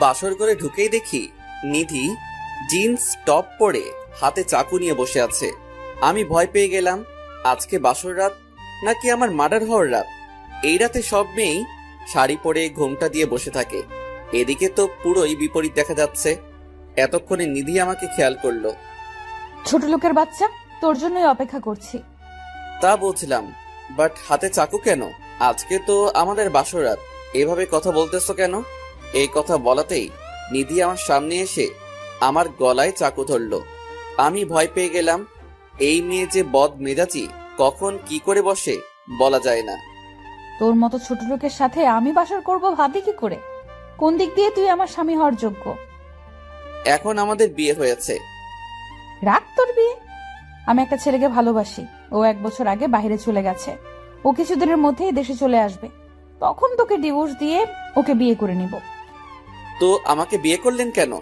বাসর করে ঢুকেই দেখি নিধি জিন্স টপ পরে হাতে চাকু নিয়ে বসে আছে। আমি ভয় পেয়ে গেলাম, আজকে বাসর রাত নাকি আমার মার্ডার হওয়ার রাত। এই রাতে সব মেয়েই শাড়ি পরে ঘোমটা দিয়ে বসে থাকে, এদিকে তো পুরোই বিপরীত দেখা যাচ্ছে। এতক্ষণে নিধি আমাকে খেয়াল করলো। ছোট লোকের বাচ্চা, তোর জন্যই অপেক্ষা করছি। তা বুঝলাম, বাট হাতে চাকু কেন? আজকে তো আমাদের বাসর রাত, এভাবে কথা বলতেছো কেন? এই কথা বলাতেই নিধি আমার সামনে এসে আমার গলায় চাকু ধরলো। আমি ভয় পেয়ে গেলাম। এই মেয়ে যে বদ মেজাজি, কখন কি করে বসে বলা যায় না। তোর মতো ছোট লোকের সাথে আমি বাসর করব ভাবি কি করে? কোন দিক দিয়ে তুই আমার স্বামী হওয়ার যোগ্য? এখন আমাদের বিয়ে হয়েছে। রাখ তোর বিয়ে। আমি একটা ছেলেকে ভালোবাসি, ও 1 বছর আগে বাইরে চলে গেছে। ও কিছুদিনের মধ্যেই দেশে চলে আসবে, তখন তোকে ডিভোর্স দিয়ে ওকে বিয়ে করে নিব। তো আমাকে বিয়ে করলেন কেন?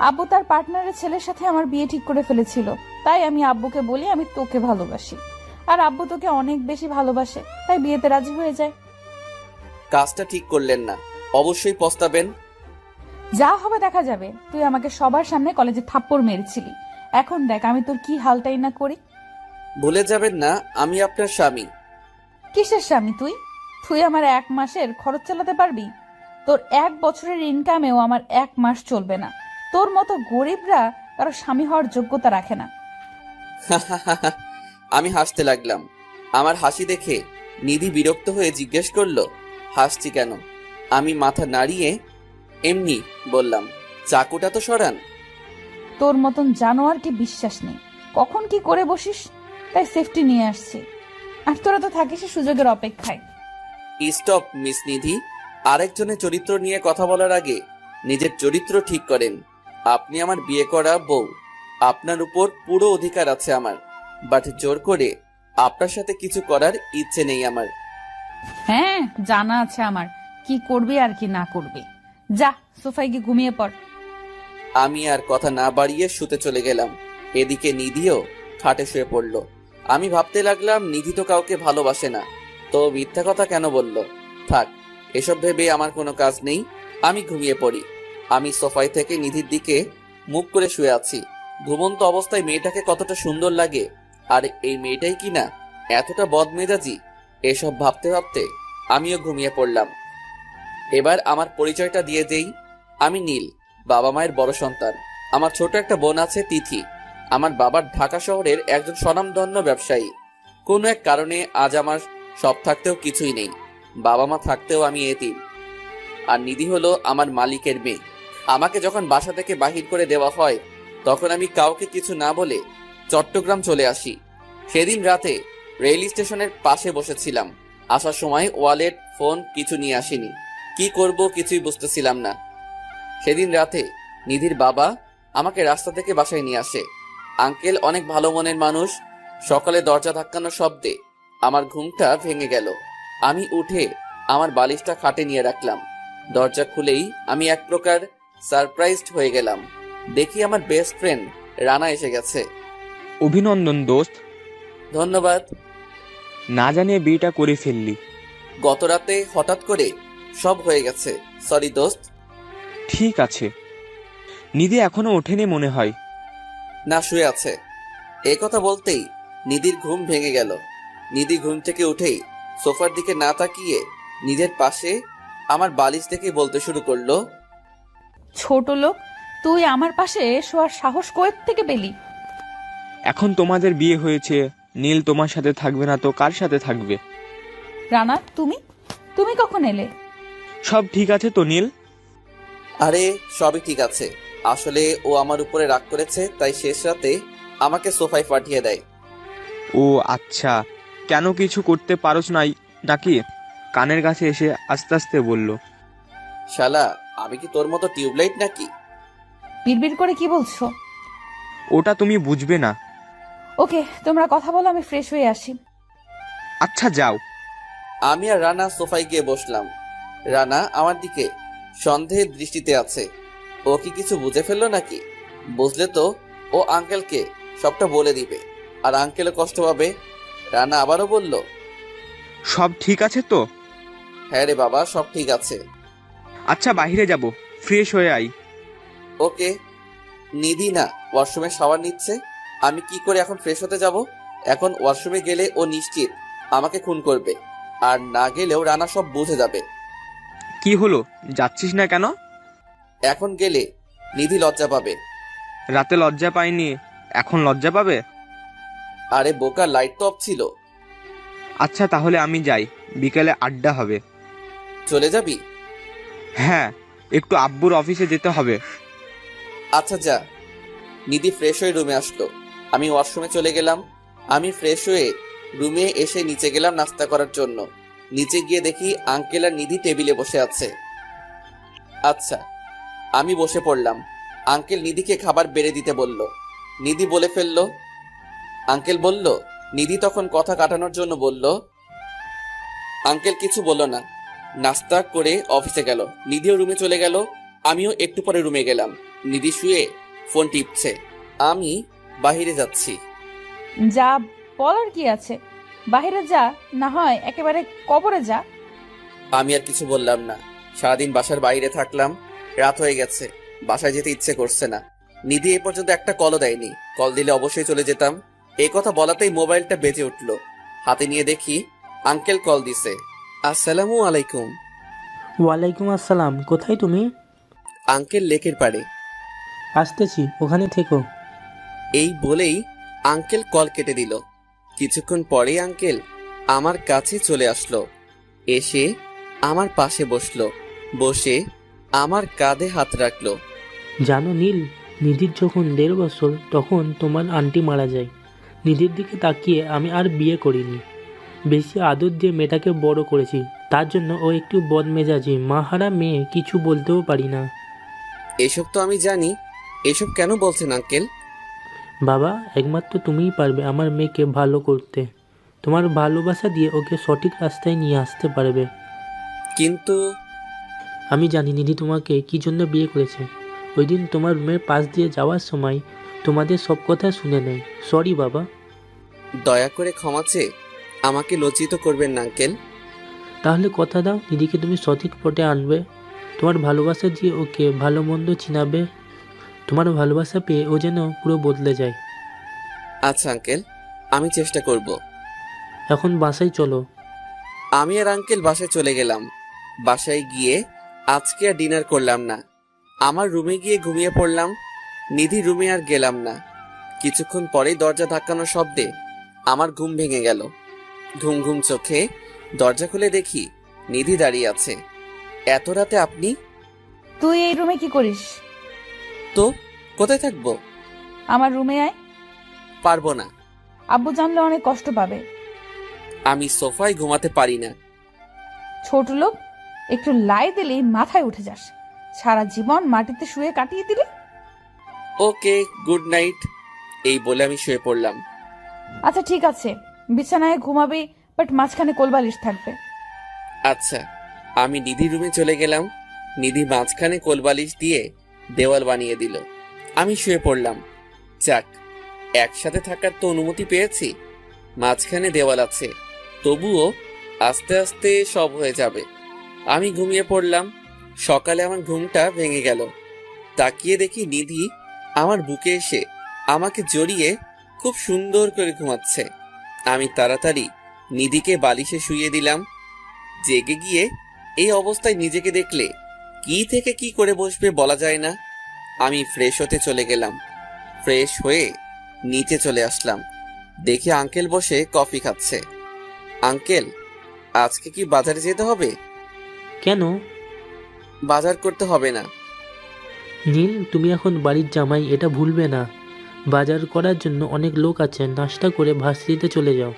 আব্বু তার পার্টনারের ছেলের সাথে আমার বিয়ে ঠিক করে ফেলেছিল, তাই আমি আব্বুকে বলি আমি তোকে ভালোবাসি, আর আব্বু তোকে অনেক বেশি ভালোবাসে, তাই বিয়েতে রাজি হয়ে যায়। কাজটা ঠিক করলেন না, অবশ্যই পস্তাবেন। যা হবে দেখা যাবে। তুই আমাকে সবার সামনে কলেজে থাপ্পড় মেরেছিলি, এখন দেখ আমি তোর কি হালটাই না করি। ভুলে যাবেন না আমি আপনার স্বামী। কিসের স্বামী তুই? তুই আমার 1 মাসের খরচ চালাতে পারবি? তোর 1 বছরের ইনকামেও আমার 1 মাস চলবে না। তোর মতো গরিবরা কারো স্বামী হওয়ার যোগ্যতা রাখে না। আমি হাসতে লাগলাম। আমার হাসি দেখে নিধি বিরক্ত হয়ে জিজ্ঞেস করলো, হাসছি কেন? আমি মাথা নাড়িয়ে এমনি বললাম, চাকুটা তো সরান। তোর মতন জানোয়ারকে বিশ্বাস নেই, কখন কি করে বসিস, তাই সেফটি নিয়ে আসছি। আর তোরা তো থাকিস সুযোগের অপেক্ষায়। স্টপ মিস নিধি, আরেকজনের চরিত্র নিয়ে কথা বলার আগে নিজের চরিত্র ঠিক করেন। আপনি আমার বিয়ে করা বউ, আপনার উপর পুরো অধিকার আছে আমার, বাট জোর করে আপনার সাথে কিছু করার ইচ্ছে নেই আমার। হ্যাঁ, জানা আছে আমার কি করবি আর কি না করবি। যা সোফায় গিয়ে ঘুমিয়ে পড়। আমি আর কথা না বাড়িয়ে শুতে চলে গেলাম। এদিকে নিধিও খাটে শুয়ে পড়ল। আমি ভাবতে লাগলাম নিধি তো কাউকে ভালোবাসে না, তো মিথ্যা কথা কেন বলল? থাক, এসব ভেবে আমার কোনো কাজ নেই, আমি ঘুমিয়ে পড়ি। আমি সোফায় থেকে নিধির দিকে মুখ করে শুয়ে আছি। ঘুমন্ত অবস্থায় মেয়েটাকে কতটা সুন্দর লাগে, আর এই মেয়েটাই কিনা এতটা বদমেজাজি। এসব ভাবতে ভাবতে আমিও ঘুমিয়ে পড়লাম। এবার আমার পরিচয়টা দিয়ে দেই। আমি নীল, বাবা মায়ের বড় সন্তান। আমার ছোট একটা বোন আছে তিথি। আমার বাবার ঢাকা শহরের একজন স্বনামধন্য ব্যবসায়ী। কোনো এক কারণে আজ আমার সব থাকতেও কিছুই নেই, বাবা মা থাকতেও আমি এতিম। আর নিধি হলো আমার মালিকের মেয়ে। আমাকে যখন বাসা থেকে বাহির করে দেওয়া হয়, তখন আমি কাউকে কিছু না বলে চট্টগ্রাম চলে আসি। সেদিন রাতে রেল স্টেশনের পাশে বসেছিলাম। আসার সময় ওয়ালেট, ফোন কিছু নিয়ে আসিনি। কি করব কিছুই বুঝতেছিলাম না। সেদিন রাতে নিধির বাবা আমাকে রাস্তা থেকে বাসায় নিয়ে আসে। আঙ্কেল অনেক ভালো মনের মানুষ। সকালে দরজা ধাক্কানোর শব্দে আমার ঘুমটা ভেঙে গেল। আমি উঠে আমার বালিশটা খাটে নিয়ে রাখলাম। দরজা খুলেই আমি এক প্রকার সারপ্রাইজড হয়ে গেলাম। দেখি আমার বেস্ট ফ্রেন্ড রানা এসে গেছে। অভিনন্দন দোস্ত। ধন্যবাদ। না জানিয়ে বিয়েটা করে ফেললি। গত রাতে হঠাৎ করে সব হয়ে গেছে, সরি দোস্ত। ঠিক আছে। নিধি এখনো ওঠেনি মনে হয়। না, শুয়ে আছে। এই কথা বলতেই নিধির ঘুম ভেঙে গেল। নিধি ঘুম থেকে উঠেই সোফার দিকে না তাকিয়ে নিজের পাশে আমার বালিশ দেখে বলতে শুরু করলো, ছোট লোক, তুই আমার পাশে শোয়ার সাহস কোথা থেকে পেলি? এখন তোমাদের বিয়ে হয়েছে, নীল তোমার সাথে থাকবে না তো কার সাথে থাকবে? রানা, তুমি তুমি কখন এলে? সব ঠিক আছে তো নীল? আরে সবই ঠিক আছে। আসলে ও আমার উপরে রাগ করেছে, তাই শেষ রাতে আমাকে সোফায় পাঠিয়ে দেয়। ও আচ্ছা, কেন কিছু করতে পারোস নাই নাকি? কানের কাছে এসে আস্তে আস্তে বলল। শালা, আমি কি তোর মতো টিউবলাইট নাকি? বিড়বিড় করে কি বলছো? ওটা তুমি বুঝবে না। ওকে, তোমরা কথা বলো, আমি ফ্রেশ হয়ে আসি। আচ্ছা যাও। আমি আর রানা সোফায় গিয়ে বসলাম। রানা আমার দিকে সন্দেহের দৃষ্টিতে আছে। ও কি কিছু বুঝে ফেললো নাকি? বুঝলে তো ও আঙ্কেলকে সবটা বলে দিবে, আর আঙ্কেলও কষ্ট পাবে। রানা আবারও বলল, সব ঠিক আছে তো? হ্যাঁ রে বাবা, সব ঠিক আছে। আচ্ছা বাইরে যাব, ফ্রেশ হয়ে আই। ওকে। নিধি না ওয়াশরুমে শাওয়ার নিচ্ছে, আমি কি করে এখন ফ্রেশ হতে যাব? এখন ওয়াশরুমে গেলে ও নিশ্চিত আমাকে খুন করবে, আর না গেলেও রানা সব বুঝে যাবে। কি হলো, যাচ্ছিস না কেন? এখন গেলে নিধি লজ্জা পাবে। রাতে লজ্জা পাইনি, এখন লজ্জা পাবে? আরে বোকা, লাইট তো অফ ছিল। আচ্ছা তাহলে আমি যাই, বিকেলে আড্ডা হবে। চলে যাবি? হ্যাঁ, একটু আব্বুর অফিসে যেতে হবে। আচ্ছা যা। নিধি ফ্রেশ হয়ে রুমে আসলো, আমি ওয়াশরুমে চলে গেলাম। আমি ফ্রেশ হয়ে রুমে এসে নিচে গেলাম নাস্তা করার জন্য। নিচে গিয়ে দেখি আঙ্কেল আর নিধি টেবিলে বসে আছে। আচ্ছা, আমি বসে পড়লাম। আঙ্কেল নিধিকে খাবার বেড়ে দিতে বলল। নিধি বলে ফেললো। আঙ্কেল বলল। নিধি তখন কথা কাটানোর জন্য বলল। আঙ্কেল কিছু বলল না, নাস্তা করে অফিসে গেল। নিধিও রুমে চলে গেল, আমিও একটু পরে রুমে গেলাম। নিধি শুয়ে ফোন টিপছে, আমি বাহিরে যাচ্ছি। যা, বলার কি আছে? বাইরে যা, না হয় একেবারে কবরে যা। আমি আর কিছু বললাম না। সারাদিন বাসার বাইরে থাকলাম, রাত হয়ে গেছে, বাসায় যেতে ইচ্ছে করছে না। নিধি এ পর্যন্ত একটা কলও দেয়নি, কল দিলে অবশ্যই চলে যেতাম। এই কথা বলাতেই মোবাইলটা বেজে উঠলো। হাতে নিয়ে দেখি আঙ্কেল কল দিছে। আসসালামু আলাইকুম। ওয়ালাইকুম আসসালাম। কোথায় তুমি? আঙ্কেল লেকের পাড়ে। আসতেছি, ওখানে থেকো। এই বলেই আঙ্কেল কল কেটে দিল। কিছুক্ষণ পরেই আঙ্কেল আমার কাছে চলে আসলো, এসে আমার পাশে বসলো, বসে আমার কাঁধে হাত রাখলো। জানো নীল, নিধির যখন 1.5 বছর তখন তোমার আন্টি মারা যায়। নিধির দিকে তাকিয়ে আমি আর বিয়ে করিনি, বেশি আদর দিয়ে মেয়েটাকে বড় করেছি। তার জন্য ও একটু বদমেজাজি, মাহারা মেয়ে, কিছু বলতেও পারি না। এসব তো আমি জানি, এসব কেন বলছেন আঙ্কেল? বাবা, একমাত্র তুমিই পারবে আমার মেয়েকে ভালো করতে। তোমার ভালোবাসা দিয়ে ওকে সঠিক রাস্তায় নিয়ে আসতে পারবে। কিন্তু আমি জানি নিধি তোমাকে কি জন্য বিয়ে করেছে। ওই দিন তোমার রুমের পাশ দিয়ে যাওয়ার সময় তোমাদের সব কথা শুনে নেয়। সরি বাবা। দয়া করে ক্ষমা চেয়ে আমাকে লজ্জিত করবেন না আঙ্কেল। তাহলে কথা দাও, নিধিকে তুমি সঠিক পথে আনবে। তোমার ভালোবাসা দিয়ে ওকে ভালো মন্দ চিনাবে। তোমার ভালোবাসা পেয়ে ও যেন পুরো বদলে যায়। আচ্ছা আঙ্কেল, আমি চেষ্টা করব। এখন বাসায় চলো। আমি আর আঙ্কেল বাসায় চলে গেলাম। বাসায় গিয়ে আজকে আর ডিনার করলাম না, আমার রুমে গিয়ে ঘুমিয়ে পড়লাম। নিধি রুমে আর গেলাম না। কিছুক্ষণ পরেই দরজা ধাক্কানোর শব্দে আমার ঘুম ভেঙে গেল। ঘুম ঘুম চোখে দরজা খুলে দেখি নিধি দাঁড়িয়ে আছে। এত রাতে আপনি? তুই এই রুমে কি করিস? তো কোথায় থাকবো? আমার রুমে আয়। পারবো না। আব্বু জানলে অনেক কষ্ট পাবে। আমি সোফায় ঘুমাতে পারি না। ছোট লোক, একটু লাই দিলেই মাথায় উঠে যাস। সারা জীবন মাটিতে শুয়ে কাটিয়ে দিলি। ওকে, গুড নাইট। এই বলে আমি শুয়ে পড়লাম। আচ্ছা ঠিক আছে, বিছানায় ঘুমাবি, বাট মাঝখানে কোলবালিশ থাকবে। আচ্ছা। আমি নিধির রুমে চলে গেলাম। নিধি মাঝখানে কোলবালিশ দিয়ে দেওয়াল বানিয়ে দিল। আমি শুয়ে পড়লাম। যাক, একসাথে থাকার তো অনুমতি পেয়েছি। মাঝখানে দেওয়াল আছে, তবুও আস্তে আস্তে সব হয়ে যাবে। আমি ঘুমিয়ে পড়লাম। সকালে আমার ঘুমটা ভেঙে গেল। তাকিয়ে দেখি নিধি আমার বুকে এসে আমাকে জড়িয়ে খুব সুন্দর করে ঘুমাচ্ছে। আমি তাড়াতাড়ি নিধিকে বালিশে শুইয়ে দিলাম। জেগে গিয়ে এই অবস্থায় নিজেকে দেখলে কি থেকে কি করে বসবে বলা যায় না। আমি ফ্রেশ হতে চলে গেলাম। ফ্রেশ হয়ে নিচে চলে আসলাম, দেখি আঙ্কেল বসে কফি খাচ্ছে। আঙ্কেল, আজকে কি বাজারে যেতে হবে? কেন? বাজার করতে হবে না। নীল, তুমি এখন বাড়ির জামাই, এটা ভুলবে না। বাজার করার জন্য অনেক লোক আছে, নাস্তা করে ভার্সিটিতে চলে যাও।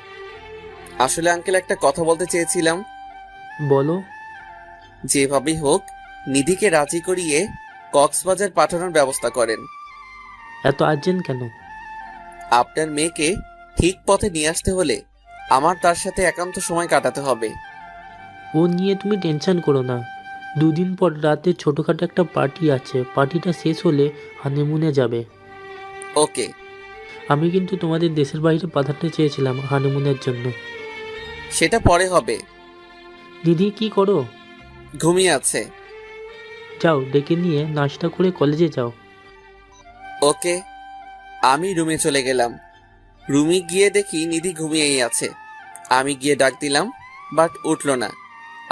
আসলে আঙ্কেল একটা কথা বলতে চেয়েছিলাম। বলো। যেভাবেই হোক নিধিকে রাজি করিয়ে কক্সবাজার পাঠানোর ব্যবস্থা করেন। এত আর্জেন্ট কেন? আপনার মেয়েকে ঠিক পথে নিয়ে আসতে হলে আমার তার সাথে একান্ত সময় কাটাতে হবে। ও নিয়ে তুমি টেনশন করো না। 2 দিন পর রাতে ছোটোখাটো একটা পার্টি আছে, পার্টিটা শেষ হলে হানিমুনে যাবে। ওকে। আমি কিন্তু তোমাদের দেশের বাইরে পাঠাতে চেয়েছিলাম হানিমুনের জন্য। সেটা পরে হবে। নিধি কি করো? ঘুমিয়ে আছে। যাও ডেকে নিয়ে নাস্তা করে কলেজে যাও। ওকে। আমি রুমে চলে গেলাম। রুমে গিয়ে দেখি নিধি ঘুমিয়েই আছে। আমি গিয়ে ডাক দিলাম, বাট উঠল না।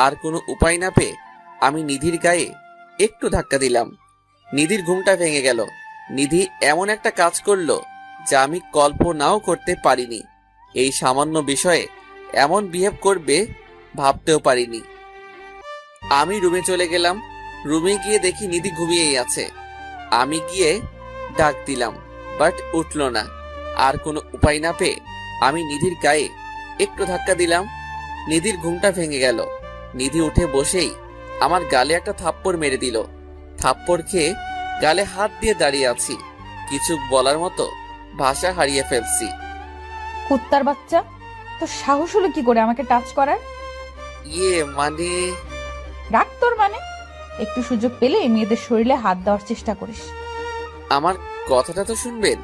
আর কোনো উপায় না পেয়ে আমি নিধির গায়ে একটু ধাক্কা দিলাম। নিধির ঘুমটা ভেঙে গেল। নিধি এমন একটা কাজ করলো যা আমি কল্পনাও করতে পারিনি। এই সামান্য বিষয়ে এমন বিহেভ করবে ভাবতেও পারিনি। আমি রুমে চলে গেলাম। রুমে গিয়ে দেখি নিধি ঘুমিয়েই আছে। আমি গিয়ে ডাক দিলাম, বাট উঠল না। আর কোনো উপায় না পেয়ে আমি নিধির গায়ে একটু ধাক্কা দিলাম। নিধির ঘুমটা ভেঙে গেল। নিধি উঠে বসেই আমার গালে একটা থাপ্পড় মেরে দিল। থাপ্পড় খেয়ে গালে হাত দিয়ে দাঁড়িয়ে আছি। কিছু বলার মতো ভাষা হারিয়ে ফেলছি। কুত্তার বাচ্চা, তোর সাহস হলো কি করে আমাকে টাচ করার? মানে রাখ তোর মানে। একটু সুযোগ পেলে মেয়েদের শরীরে হাত দেওয়ার চেষ্টা করিস। আমার কথাটা তো শুনবেন।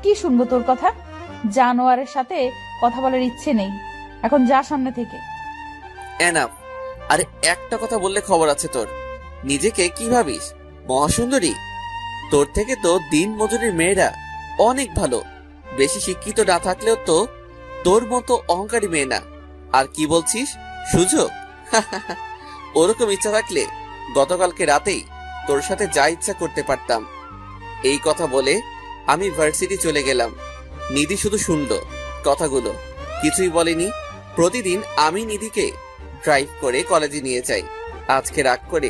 কি শুনবো তোর কথা? জানোয়ারের সাথে কথা বলার ইচ্ছে নেই। এখন যা সামনে থেকে। এনাফ। আরে একটা কথা বললে খবর আছে তোর। নিজেকে কি ভাবিস, মহাসুন্দরী? তোর থেকে তো দিন মজুরির মেয়েরা অনেক ভালো। বেশি শিক্ষিত না থাকলেও তো তোর মতো অহংকারী মেয়ে না। আর কি বলছিস সুযোগ? ওরকম ইচ্ছা থাকলে গতকালকে রাতেই তোর সাথে যা ইচ্ছা করতে পারতাম। এই কথা বলে আমি ভার্সিটি চলে গেলাম। নিধি শুধু শুনলো কথাগুলো, কিছুই বলেনি। প্রতিদিন আমি নিধিকে ড্রাইভ করে কলেজে নিয়ে যাই। আজকে রাগ করে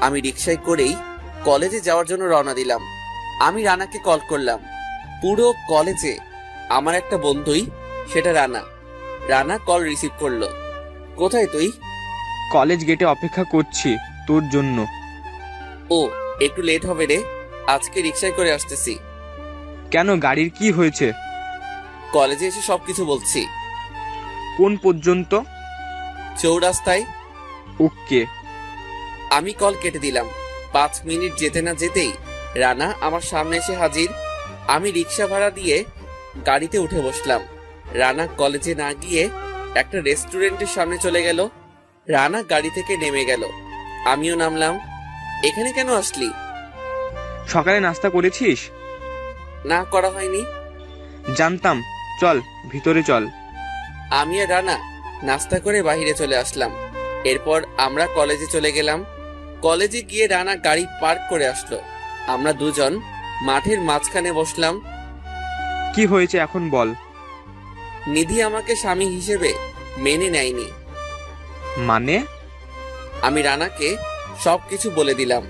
আমি রিকশায় করেই কলেজে যাওয়ার জন্য রওনা দিলাম। আমি রানাকে কল করলাম। পুরো কলেজে আমার একটা বন্ধুই, সেটা রানা। রানা কল রিসিভ করলো। কোথায় তুই? কলেজ গেটে অপেক্ষা করছি তোর জন্য। ও, একটু লেট হবে রে। আজকে রিকশায় করে আসতেছি। কেন, গাড়ির কি হয়েছে? কলেজে এসে সবকিছু বলছি। কোন পর্যন্ত? চৌরাস্তায়। ওকে। আমি কল কেটে দিলাম। 5 মিনিট যেতে না যেতেই রানা আমার সামনে এসে হাজির। আমি রিক্সা ভাড়া দিয়ে গাড়িতে উঠে বসলাম। রানা কলেজে না গিয়ে একটা রেস্টুরেন্টের সামনে চলে গেল। রানা গাড়ি থেকে নেমে গেল, আমিও নামলাম। এখানে কেন আসলি? সকালে নাস্তা করেছিস? না, করা হয়নি। জানতাম। চল ভিতরে চল। আমি আর রানা নাস্তা করে বাইরে চলে আসলাম। এরপর আমরা কলেজে চলে গেলাম। কলেজে গিয়ে রানা গাড়ি পার্ক করে আসলো। আমরা দুজন মাঠের মাঝখানে বসলাম। কি হয়েছে এখন বল। নিধি আমাকে স্বামী হিসেবে মেনে নেয়নি। মানে? আমি রানাকে সবকিছু বলে দিলাম।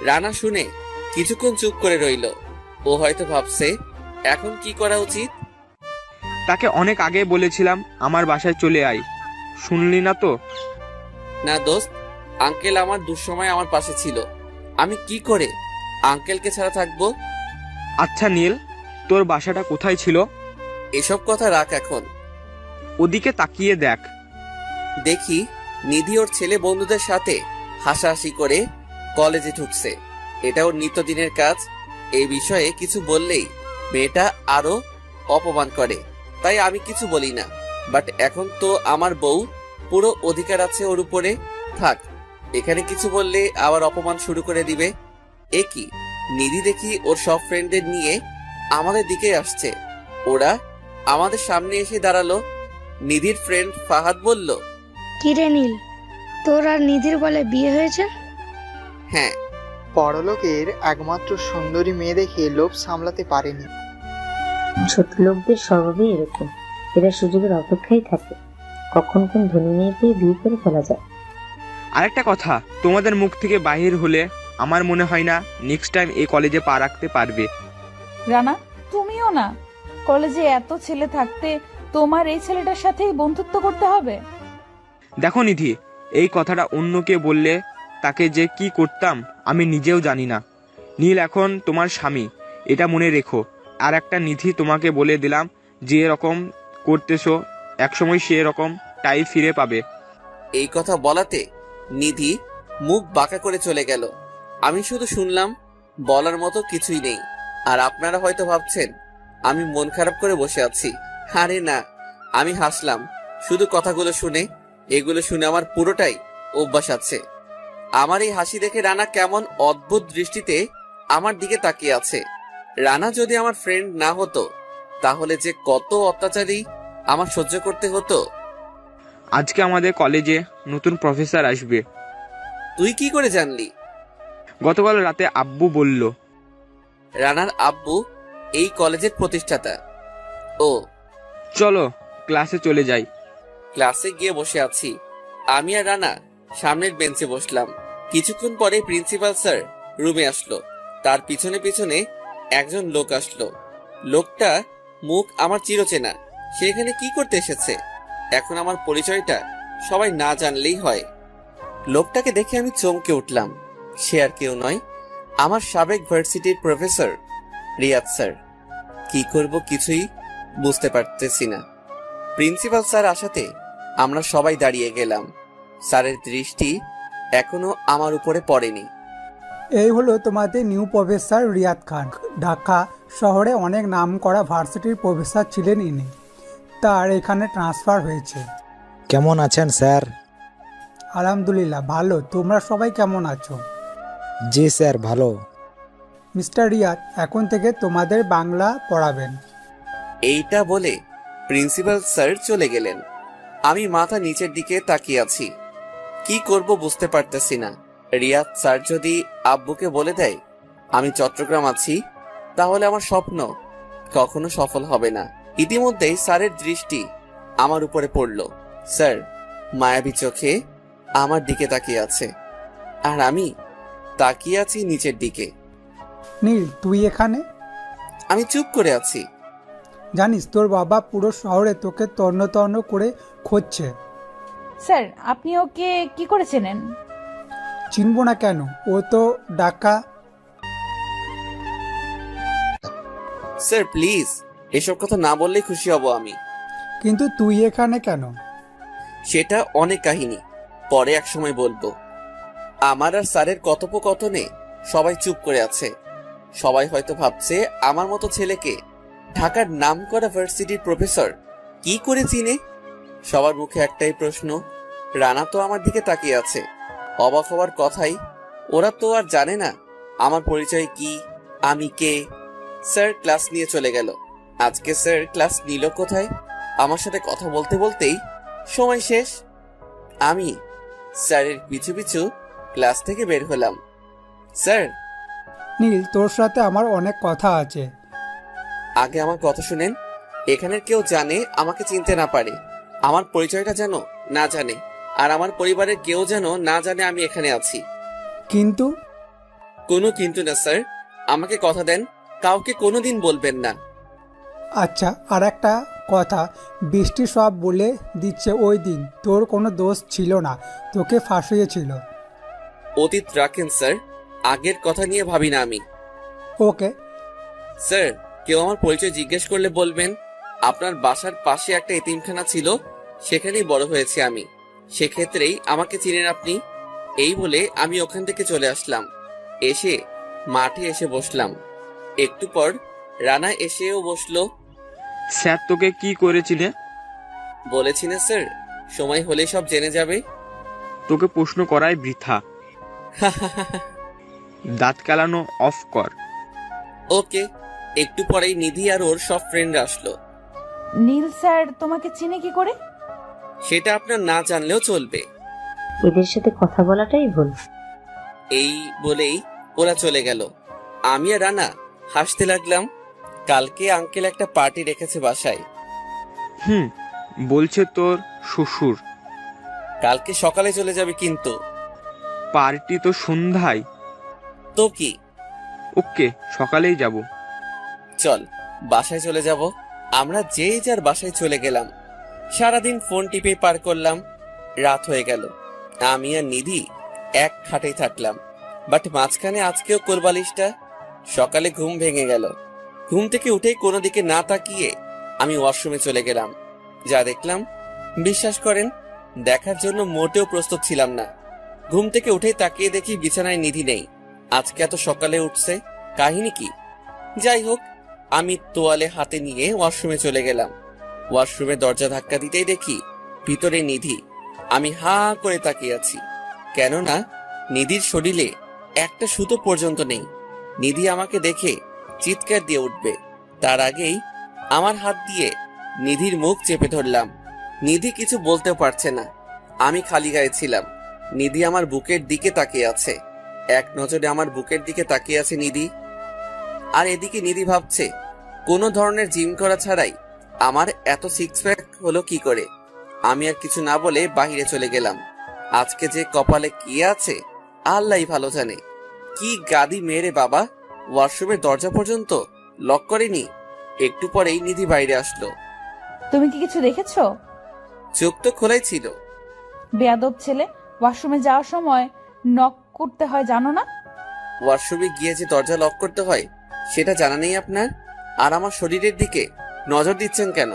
রানা শুনে কিছুক্ষণ চুপ করে রইল। ও হয়তো ভাবছে এখন কি করা উচিত। তাকে অনেক আগে বলেছিলাম আমার বাসায় চলে আয়, শুনলি না তো? না দোস্ত, আঙ্কেল আমার দুঃসময় আমার পাশে ছিল। আমি কি করে আঙ্কেলকে ছাড়া থাকবো? আচ্ছা নীল, তোর বাসাটা কোথায় ছিল? এসব কথা রাখ এখন। ওদিকে তাকিয়ে দেখ। দেখি নিধি ওর ছেলে বন্ধুদের সাথে হাসাহাসি করে কলেজে ঢুকছে। এটা ওর নিত্যদিনের কাজ। এই বিষয়ে কিছু বললেই মেয়েটা আরো অপমান করে, তাই আমি কিছু বলি না। বাট এখন তো আমার বউ, পুরো অধিকার আছে ওর উপরে। থাক, এখানে কিছু বললে আবার অপমান শুরু করে দিবে। এ কি, নিধি দেখি ওর সব ফ্রেন্ডদের নিয়ে আমাদের দিকে আসছে। ওরা আমাদের সামনে এসে দাঁড়ালো। নিধির ফ্রেন্ড ফাহাদ বলল, কিরে নীল, তোর আর নিধির বলে বিয়ে হয়েছে? হ্যাঁ। বড়লোকের একমাত্র সুন্দরী মেয়ে দেখে লোভ সামলাতে পারেনি। ছোট লোকদের স্বভাবই এরকম, এরা সুযোগের অপেক্ষায় থাকে, কখন কোন ধনী মেয়েকে বিয়ে করে ফেলা যায়। আরেকটা কথা, তোমাদের মুখ থেকে বাহির হলে আমার মনে হয় না নেক্সট টাইম এই কলেজে পা রাখতে পারবে। রানা, তুমিও না। কলেজে এত ছেলে থাকতে তোমার এই ছেলেটার সাথেই বন্ধুত্ব করতে হবে? দেখো নিধি, এই কথাটা অন্যকে বললে তাকে যে কি করতাম আমি নিজেও জানি না। নীল এখন তোমার স্বামী, এটা মনে রেখো। আর একটা নিধি, তোমাকে বলে দিলাম, যে এরকম করতেছো একসময় সে এরকম টাই ফিরে পাবে। এই কথা বলাতে নিধি মুখ বাঁকা করে চলে গেল। আমি শুধু শুনলাম, বলার মতো কিছুই নেই। আর আপনারা হয়তো ভাবছেন আমি মন খারাপ করে বসে আছি। আরে না, আমি হাসলাম শুধু কথাগুলো শুনে। এগুলো শুনে আমার পুরোটাই অভ্যাস আছে। আমার এই হাসি দেখে রানা কেমন অদ্ভুত দৃষ্টিতে আমার দিকে তাকিয়ে আছে। রানা যদি আমার ফ্রেন্ড না হতো তাহলে যে কত অত্যাচারী আমার সহ্য করতে হতো। আজকে আমাদের কলেজে নতুন প্রফেসর আসবে। তুই কি করে জানলি? গতকাল রাতে আব্বু বলল। রানার আব্বু এই কলেজের প্রতিষ্ঠাতা। ও, চলো ক্লাসে চলে যাই। ক্লাসে গিয়ে বসে আছি। আমি আর রানা সামনের বেঞ্চে বসলাম। কিছুক্ষণ পরে প্রিন্সিপাল স্যার রুমে আসলো। তার পিছনে পিছনে একজন লোক আসলো। লোকটা মুখ আমার চিরচেনা। সে এখানে কি করতে এসেছে? এখন আমার পরিচয়টা সবাই না জানলেই হয়। লোকটাকে দেখে আমি চমকে উঠলাম। সে আর কেউ নয়, আমার সাবেক ভার্সিটির প্রফেসর রিয়াদ স্যার। কি করব কিছুই বুঝতে পারতেছি না। প্রিন্সিপাল স্যার আসাতে আমরা সবাই দাঁড়িয়ে গেলাম। স্যারের দৃষ্টি এখনো আমার উপরে পড়েনি। এই হলো তোমাদের নিউ প্রফেসর রিয়াদ খান। ঢাকা শহরে অনেক নামকরা ভার্সিটির প্রফেসর ছিলেন ইনি। তার এখানে ট্রান্সফার হয়েছে। কেমন আছেন স্যার? আলহামদুলিল্লাহ ভালো। তোমরা সবাই কেমন আছো? জি স্যার, ভালো। মিস্টার রিয়াদ এখন থেকে তোমাদের বাংলা পড়াবেন। এইটা বলে প্রিন্সিপাল স্যার চলে গেলেন। আমি মাথা নিচের দিকে তাকিয়ে আছি। কি করব বুঝতে পারতেছি না। রিয়াদ স্যার যদি আব্বুকে বলে দেয় আমি চট্টগ্রাম আছি, তাহলে আমার স্বপ্ন কখনো সফল হবে না। ইতিমধ্যেই স্যারের দৃষ্টি আমার উপরে পড়ল। স্যার মায়াবী চোখে আমার দিকে তাকিয়ে আছে, আর আমি তাকিয়ে আছি নিচের দিকে। নীল, তুই এখানে? আমি চুপ করে আছি। জানিস তোর বাবা পুরো শহরে তোকে তন্ন তন্ন করে খুঁজছে। স্যার আপনি ওকে কি করে চেনেন? চিনব না কেন? ও তো ঢাকা। স্যার প্লিজ এসব কথা না বললেই খুশি হব আমি। কিন্তু তুই এখানে কেন? সেটা অনেক কাহিনী, পরে এক সময় বলবো। আমার আর স্যারের কথোপকথনে সবাই চুপ করে আছে। সবাই হয়তো ভাবছে আমার মতো ছেলেকে ঢাকার নামকরা ভার্সিটির প্রফেসর কি করে চিনে। সবার মুখে একটাই প্রশ্ন, রানা তো আমার দিকে তাকিয়ে আছে। অবাক হওয়ার কথাই, ওরা তো আর জানে না আমার পরিচয় কি, আমি কে। স্যার ক্লাস নিয়ে চলে গেল। আজকে স্যার ক্লাস নিল কোথায়? আমার সাথে কথা বলতে বলতেই সময় শেষ। আমি স্যারের পিছু পিছু ক্লাস থেকে বের হলাম। স্যার, নীল, তোর সাথে আমার অনেক কথা আছে। আগে আমার কথা শুনেন। এখানের কেউ জানে আমাকে চিনতে না পারে, আমার পরিচয়টা যেন না জানে, আর আমার পরিবারের কেউ যেন না জানে আমি এখানে আছি। কিন্তু কোনো কিন্তু না স্যার, আমাকে কথা দেন কাউকে কোনোদিন বলবেন না। আচ্ছা, আর একটা কথা, বৃষ্টি সব বলে দিচ্ছে ওই দিন তোর কোনো দোষ ছিল না, তোকে ফাঁসিয়েছিল। অতীত রাখেন স্যার, আগের কথা নিয়ে ভাবি না আমি। ওকে স্যার, কেউ আমার পরিচয় জিজ্ঞেস করলে বলবেন আপনার বাসার পাশে একটা এতিমখানা ছিল, সেখানেই বড় হয়েছে আমি, সেক্ষেত্রেই আমাকে চিনেন আপনি। এই বলে আমি ওখান থেকে চলে আসলাম। এসে মাঠে এসে বসলাম। একটু পর রানা এসেও বসলো। স্যার তোকে কি করেছিলে? বলেছি না স্যার, সময় হলে সব জেনে যাবে। তোকে প্রশ্ন করাই বৃথা। দাঁত কালানো অফ কর। ওকে। একটু পরেই নিধি আর ওর সব ফ্রেন্ডরা আসলো। নীল স্যার তোমাকে চিনে কি করে? সেটা আপনার না জানলেও চলবে। এদের সাথে কথা বলাটাই ভুল। এই বলেই ওরা চলে গেল। আমি আর রানা হাসতে লাগলাম। কালকে আঙ্কেল একটা পার্টি রেখেছে বাসায়। বলছে তোর শ্বশুর। কালকে সকালে চলে যাবে কিন্তু। পার্টি তো সন্ধ্যায়। তো কি? ওকে, সকালেই যাব। চল বাসায় চলে যাব। আমরা যে যার বাসায় চলে গেলাম। সারাদিন ফোন টিপে পার করলাম। রাত হয়ে গেল। আমি আর নিধি এক খাটেই থাকলাম, বাট মাঝখানে আজকেও কোলবালিশটা। সকালে ঘুম ভেঙে গেল। ঘুম থেকে উঠেই কোনো দিকে না তাকিয়ে আমি ওয়াশরুমে চলে গেলাম। যা দেখলাম বিশ্বাস করেন দেখার জন্য মোটেও প্রস্তুত ছিলাম না। ঘুম থেকে উঠেই তাকিয়ে দেখি বিছানায় নিধি নেই। আজকে এত সকালে উঠছে, কাহিনী কি? যাই হোক, আমি তোয়ালে হাতে নিয়ে ওয়াশরুমে চলে গেলাম। ওয়াশরুমে দরজা ধাক্কা দিতেই দেখি ভিতরে নিধি। আমি হাঁ করে তাকিয়ে আছি, কেননা নিধির শরীরে একটা সুতো পর্যন্ত নেই। নিধি আমাকে দেখে চিৎকার দিয়ে উঠবে, তার আগেই আমার হাত দিয়ে নিধির মুখ চেপে ধরলাম। নিধি কিছু বলতেও পারছে না। আমি খালি গায়ে ছিলাম। নিধি আমার বুকের দিকে তাকিয়ে আছে, এক নজরে আমার বুকের দিকে তাকিয়ে আছে নিধি। আর এদিকে নিধি ভাবছে কোনো ধরনের জিম করা ছাড়াই আমার এত সিক্স প্যাক হলো কি করে। আমি আর কিছু না বলে বাহিরে চলে গেলাম। আজকে যে কপালে কি আছে আল্লাহই ভালো জানে। কি গাদি মেরে বাবা, ওয়াশরুমের দরজা পর্যন্ত লক করেনি। একটু পরেই নিধি বাইরে আসলো। তুমি কি কিছু দেখেছো? চোখ তো খোলাই ছিল। বেয়াদব ছেলে, ওয়াশরুমে যাওয়ার সময় নক করতে হয় জানো না? ওয়াশরুমে গিয়ে যে দরজা লক করতে হয় সেটা জানা নেই আপনার? আর আমার শরীরের দিকে নজর দিচ্ছেন কেন?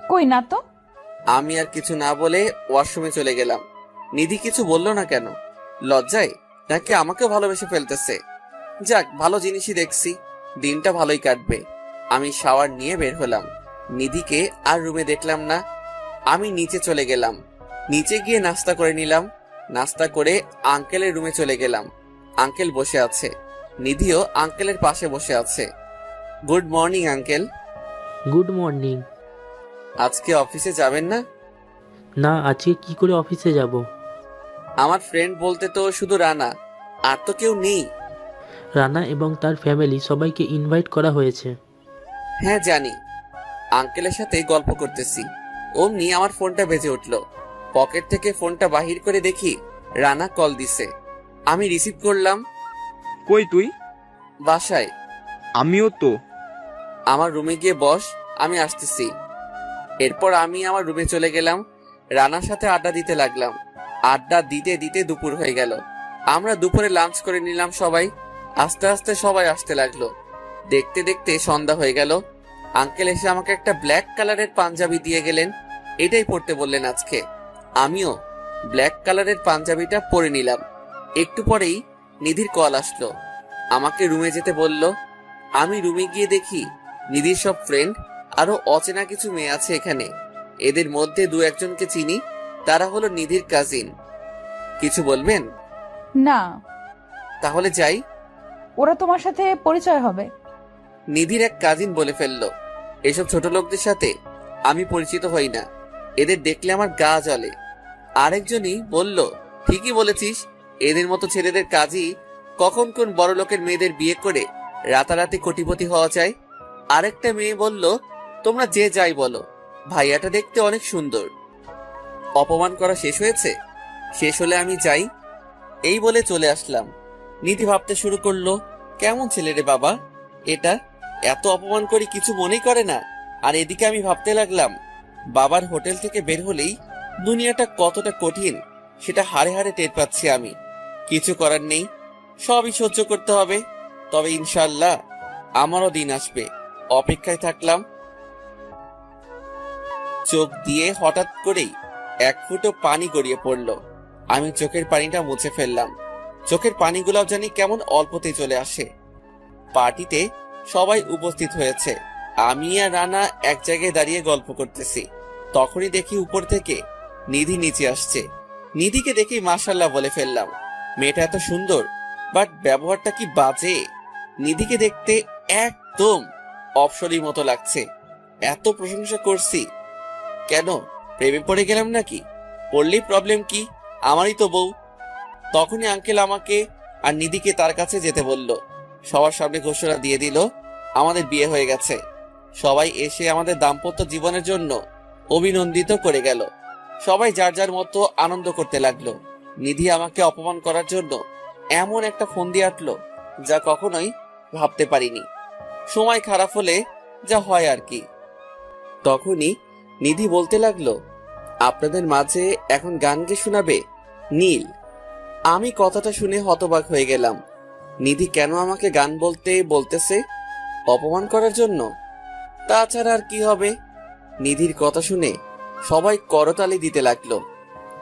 কই না তো। আমি আর কিছু না বলে ওয়াশরুমে চলে গেলাম। নিধি কিছু বলল না কেন? লজ্জায় নাকি আমাকেও ভালোবেসে ফেলতেছে? যাক, ভালো জিনিসই দেখছি, দিনটা ভালোই কাটবে। আমি শাওয়ার নিয়ে বের হলাম। নিধিকে আর রুমে দেখলাম না। আমি নিচে চলে গেলাম। নিচে গিয়ে নাস্তা করে নিলাম। নাস্তা করে আঙ্কেলের রুমে চলে গেলাম। আঙ্কেল বসে আছে। নিধিও আঙ্কেলের পাশে বসে আছে। Good morning uncle. Good morning. আজকে অফিসে যাবেন না? না, আজকে কি করে অফিসে যাব? আমার ফ্রেন্ড বলতে তো শুধু রানা, আর তো কেউ নেই। রানা এবং তার ফ্যামিলি সবাইকে ইনভাইট করা হয়েছে। হ্যাঁ জানি। আঙ্কেলের সাথে গল্প করতেছি, অমনি আমার ফোনটা বেজে উঠলো। পকেট থেকে ফোনটা বাহির করে দেখি রানা কল দিছে। আমি রিসিভ করলাম। কই তুই? বাসায়। আমিও তো। আমার রুমে গিয়ে বস, আমি আসতেছি। এরপর আমি আমার রুমে চলে গেলাম। রানার সাথে আড্ডা দিতে লাগলাম। আড্ডা দিতে দিতে দুপুর হয়ে গেল। আমরা দুপুরে লাঞ্চ করে নিলাম সবাই। আস্তে আস্তে সবাই আসতে লাগলো। দেখতে দেখতে সন্ধ্যা হয়ে গেল। আঙ্কেল এসে আমাকে একটা ব্ল্যাক কালারের পাঞ্জাবি দিয়ে গেলেন। এটাই পরতে বললেন আজকে। আমিও ব্ল্যাক কালারের পাঞ্জাবিটা পরে নিলাম। একটু পরেই নিধির কল আসলো, আমাকে রুমে যেতে বলল। আমি রুমে গিয়ে দেখি নিধির সব ফ্রেন্ড আরো অচেনা কিছু মেয়ে আছে এখানে। এদের মধ্যে দু একজনকে চিনি, তারা হলো নিধির কাজিন। কিছু বলবেন? না। তাহলে যাই। ওরা তোমার সাথে পরিচয় হবে। নিধির এক কাজিন বলে ফেললো। এসব ছোট লোকদের সাথে আমি পরিচিত হই না, এদের দেখলে আমার গা জ্বলে। আরেকজনই বলল, ঠিকই বলেছিস, এদের মতো ছেলেদের কাজই কখন কোন বড় লোকের মেয়েদের বিয়ে করে রাতারাতি কোটিপতি হওয়া চাই। আরেকটা মেয়ে বলল, তোমরা যে যাই বলো, ভাইয়াটা দেখতে অনেক সুন্দর। অপমান করা শেষ হয়েছে? শেষ হলে আমি যাই, এই বলে চলে আসলাম। নিধি ভাবতে শুরু করলো, কেমন ছেলে রে বাবা এটা, এত অপমান করি কিছু মনেই করে না। আর এদিকে আমি ভাবতে লাগলাম, বাবার হোটেল থেকে বের হলেই দুনিয়াটা কতটা কঠিন সেটা হাড়ে হাড়ে টের পাচ্ছি আমি। কিছু করার নেই, সবই সহ্য করতে হবে। তবে ইনশাআল্লাহ আমারও দিন আসবে, অপেক্ষায় থাকলাম। চোখ দিয়ে হঠাৎ করেই এক ফুটো পানি গড়িয়ে পড়ল। আমি চোখের পানিটা মুছে ফেললাম। চোখের পানিগুলাও জানি কেমন অল্পতেই চলে আসে। পার্টিতে সবাই উপস্থিত হয়েছে। আমি আর রানা এক জায়গায় দাঁড়িয়ে গল্প করতেছি। তখনই দেখি উপর থেকে নিধি নিচে আসছে। নিধিকে দেখি মাশাআল্লাহ বলে ফেললাম। মেয়েটা এত সুন্দর, বাট ব্যবহারটা কি বাজে। নিধিকে দেখতে একদম অপসরীর মতো লাগছে। এত প্রশংসা করছি, কেন প্রেমে পড়ে গেলাম নাকি? পড়লেই প্রবলেম কি, আমারই তো বউ। তখনই আঙ্কেল আমাকে আর নিধিকে তার কাছে যেতে বলল। সবার সামনে ঘোষণা দিয়ে দিল, আমাদের বিয়ে হয়ে গেছে। সবাই এসে আমাদের দাম্পত্য জীবনের জন্য অভিনন্দিত করে গেল। সবাই যার যার মতো আনন্দ করতে লাগলো। নিধি আমাকে অপমান করার জন্য এমন একটা ফোন দিয়ে আটলো যা কখনোই ভাবতে পারিনি। সময় খারাপ হলে যা হয় আর কি। তখনই নিধি বলতে লাগলো, আপনাদের মাঝে এখন গান গে শোনাবে নীল। আমি কথাটা শুনে হতবাক হয়ে গেলাম। নিধি কেন আমাকে গান বলতে বলতেছে? অপমান করার জন্য? তাছাড়া আর কি হবে? নিধির কথা শুনে সবাই করতালি দিতে লাগলো।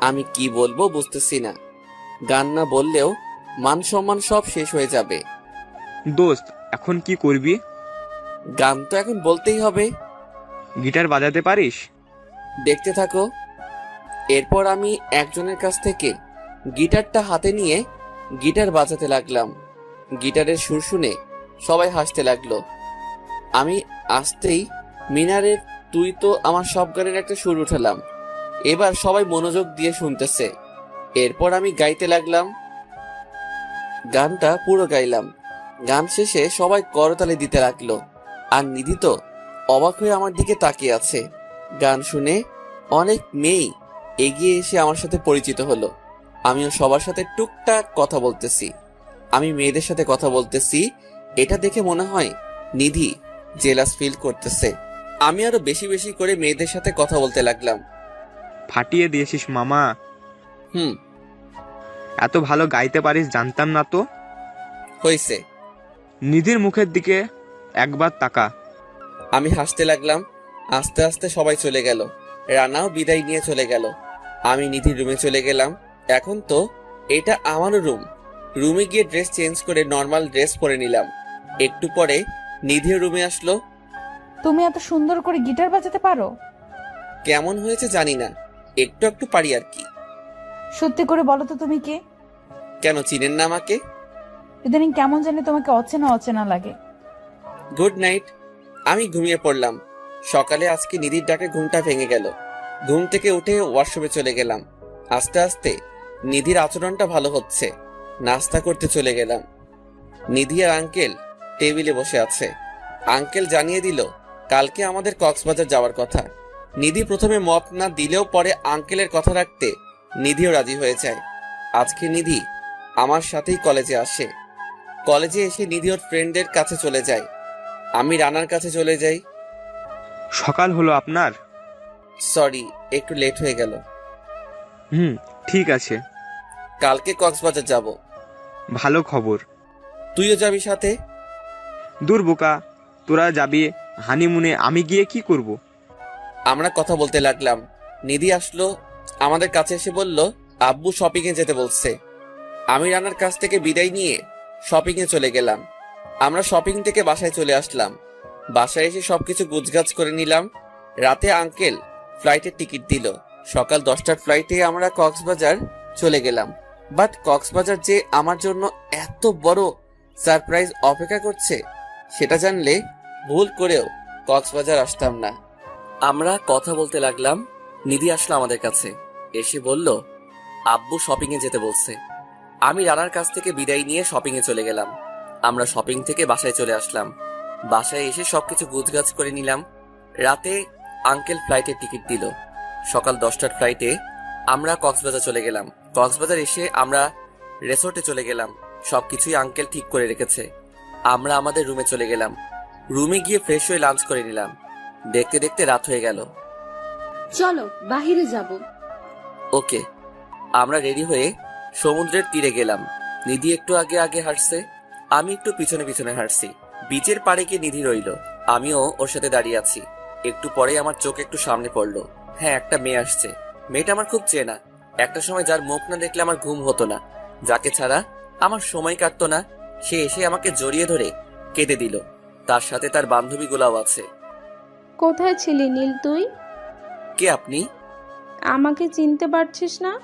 আমি কি বলবো বুঝতেছি না। গান না বললেও মান সম্মান সব শেষ হয়ে যাবে। দোস্ত, এখন কি করবি? গান তো এখন বলতেই হবে। গিটার বাজাতে পারিস? দেখতে থাকো। এরপর আমি একজনের কাছ থেকে গিটারটা হাতে নিয়ে গিটার বাজাতে লাগলাম। গিটারের সুর শুনে সবাই হাসতে লাগলো। আমি আসতেই মিনারের তুই তো আমার সব গানের একটা সুর উঠালাম। এবার সবাই মনোযোগ দিয়ে শুনতেছে। এরপর আমি গাইতে লাগলাম। গানটা পুরো গাইলাম। গান শেষে সবাই করতালি দিতে লাগলো। আর নিধি তো অবাক হয়ে আমার দিকে তাকিয়ে আছে। গান শুনে অনেক মেয়েই এগিয়ে এসে আমার সাথে পরিচিত হলো। আমিও সবার সাথে টুকটাক কথা বলতেছি। আমি মেয়েদের সাথে কথা বলতেছি, এটা দেখে মনে হয় নিধি জেলাস ফিল করতেছে। আমি আরো বেশি বেশি করে মেয়েদের সাথে কথা বলতে লাগলাম। ফাটিয়ে দিয়েছিস মামা। এত ভালো গাইতে পারিস জানতাম না তো। হয়েছে। নিধির মুখের দিকে একবার তাকা। আমি হাসতে লাগলাম। আস্তে আস্তে সবাই চলে গেল। রানাও বিদায় নিয়ে চলে গেল। আমি নিধির রুমে চলে গেলাম। এখন তো এটা আমারও রুম। রুমে গিয়ে ড্রেস চেঞ্জ করে নর্মাল ড্রেস পরে নিলাম। একটু পরে নিধিও রুমে আসলো। তুমি এত সুন্দর করে গিটার বাজাতে পারো? কেমন হয়েছে জানি না, একটু একটু পারি আর কি। সত্যি করে বলো তো তুমি কে? কেন চিনেন না আমাকে? ইদানিং কেমন জানি তোমাকে অচেনা অচেনা লাগে। Good night. আমি ঘুমিয়ে পড়লাম। সকালে আজকে নিধির ডাকে ঘুমটা ভেঙে গেল। ঘুম থেকে উঠে ওয়াশরুমে চলে গেলাম। আস্তে আস্তে নিধির আচরণটা ভালো হচ্ছে। নাস্তা করতে চলে গেলাম। নিধি আর আঙ্কেল টেবিলে বসে আছে। আঙ্কেল জানিয়ে দিল কালকে আমাদের কক্সবাজার যাওয়ার কথা। নিধি প্রথমে মত না দিলেও পরে আঙ্কেলের কথা রাখতে নিধিও রাজি হয়ে যায়। আজকে নিধি আমার সাথেই কলেজে আসে। কলেজে এসে নিধি ওর ফ্রেন্ডদের কাছে চলে যায়। আমি রানার কাছে চলে যাই। সকাল হলো আপনার? সরি, একটু লেট হয়ে গেল। ঠিক আছে। কালকে কক্সবাজার যাব। ভালো খবর। তুইও যাবি সাথে? দূর বোকা, তোরা যাবি হানিমুনে, আমি গিয়ে কি করব? আমরা কথা বলতে লাগলাম। নিধি আসলো, আমাদের কাছে এসে বলল আব্বু শপিং এ যেতে বলছে। আমি রানার কাছ থেকে বিদায় নিয়ে শপিং এ চলে গেলাম। আমরা শপিং থেকে বাসায় চলে আসলাম। বাসায় এসে সবকিছু গুছগাছ করে নিলাম। রাতে আঙ্কেল ফ্লাইটের টিকিট দিল। সকাল 10টার ফ্লাইটে আমরা কক্সবাজার চলে গেলাম। বাট কক্সবাজার যে আমার জন্য এত বড় সারপ্রাইজ অপেক্ষা করছে সেটা জানলে ভুল করেও কক্সবাজার আসতাম না। আমরা কথা বলতে লাগলাম। নিধি আসলো আমাদের কাছে, এসে বলল আব্বু শপিং এ যেতে বলছে। আমি রানার কাছ থেকে বিদায় নিয়ে শপিং এ চলে গেলাম। আমরা শপিং থেকে বাসায় চলে আসলাম। বাসায় এসে সবকিছু গুছগাছ করে নিলাম। রাতে আঙ্কেল ফ্লাইটের টিকিট দিল। সকাল 10টার ফ্লাইটে আমরা কক্সবাজার চলে গেলাম। কক্সবাজার এসে আমরা রিসোর্টে চলে গেলাম। সবকিছুই আঙ্কেল ঠিক করে রেখেছে। আমরা আমাদের রুমে চলে গেলাম। রুমে গিয়ে ফ্রেশ হয়ে লাঞ্চ করে নিলাম। দেখতে দেখতে রাত হয়ে গেল। চলো বাহিরে যাব। ওকে। আমরা রেডি হয়ে সমুদ্রের তীরে গেলাম। নিধি একটু আগে আগে হাঁটছে, আমি একটু পিছনে পিছনে হাঁটছি। বিচের পাড়ে গিয়ে নিধি রইল, আমিও ওর সাথে দাঁড়িয়ে আছি। একটু পরে আমার চোখ একটু সামনে পড়লো। হ্যাঁ, একটা মেয়ে আসছে। মেয়েটা আমার খুব চেনা। একটা সময় যার মুখ না দেখলে আমার ঘুম হতো না, যাকে ছাড়া আমার সময় কাটতো না, সে এসে আমাকে জড়িয়ে ধরে কেঁদে দিল। তার সাথে তার বান্ধবীগুলাও আছে। কোথায় ছিলি নীল তুই? কে আপনি? আমাকে চিনতে পারছিস না?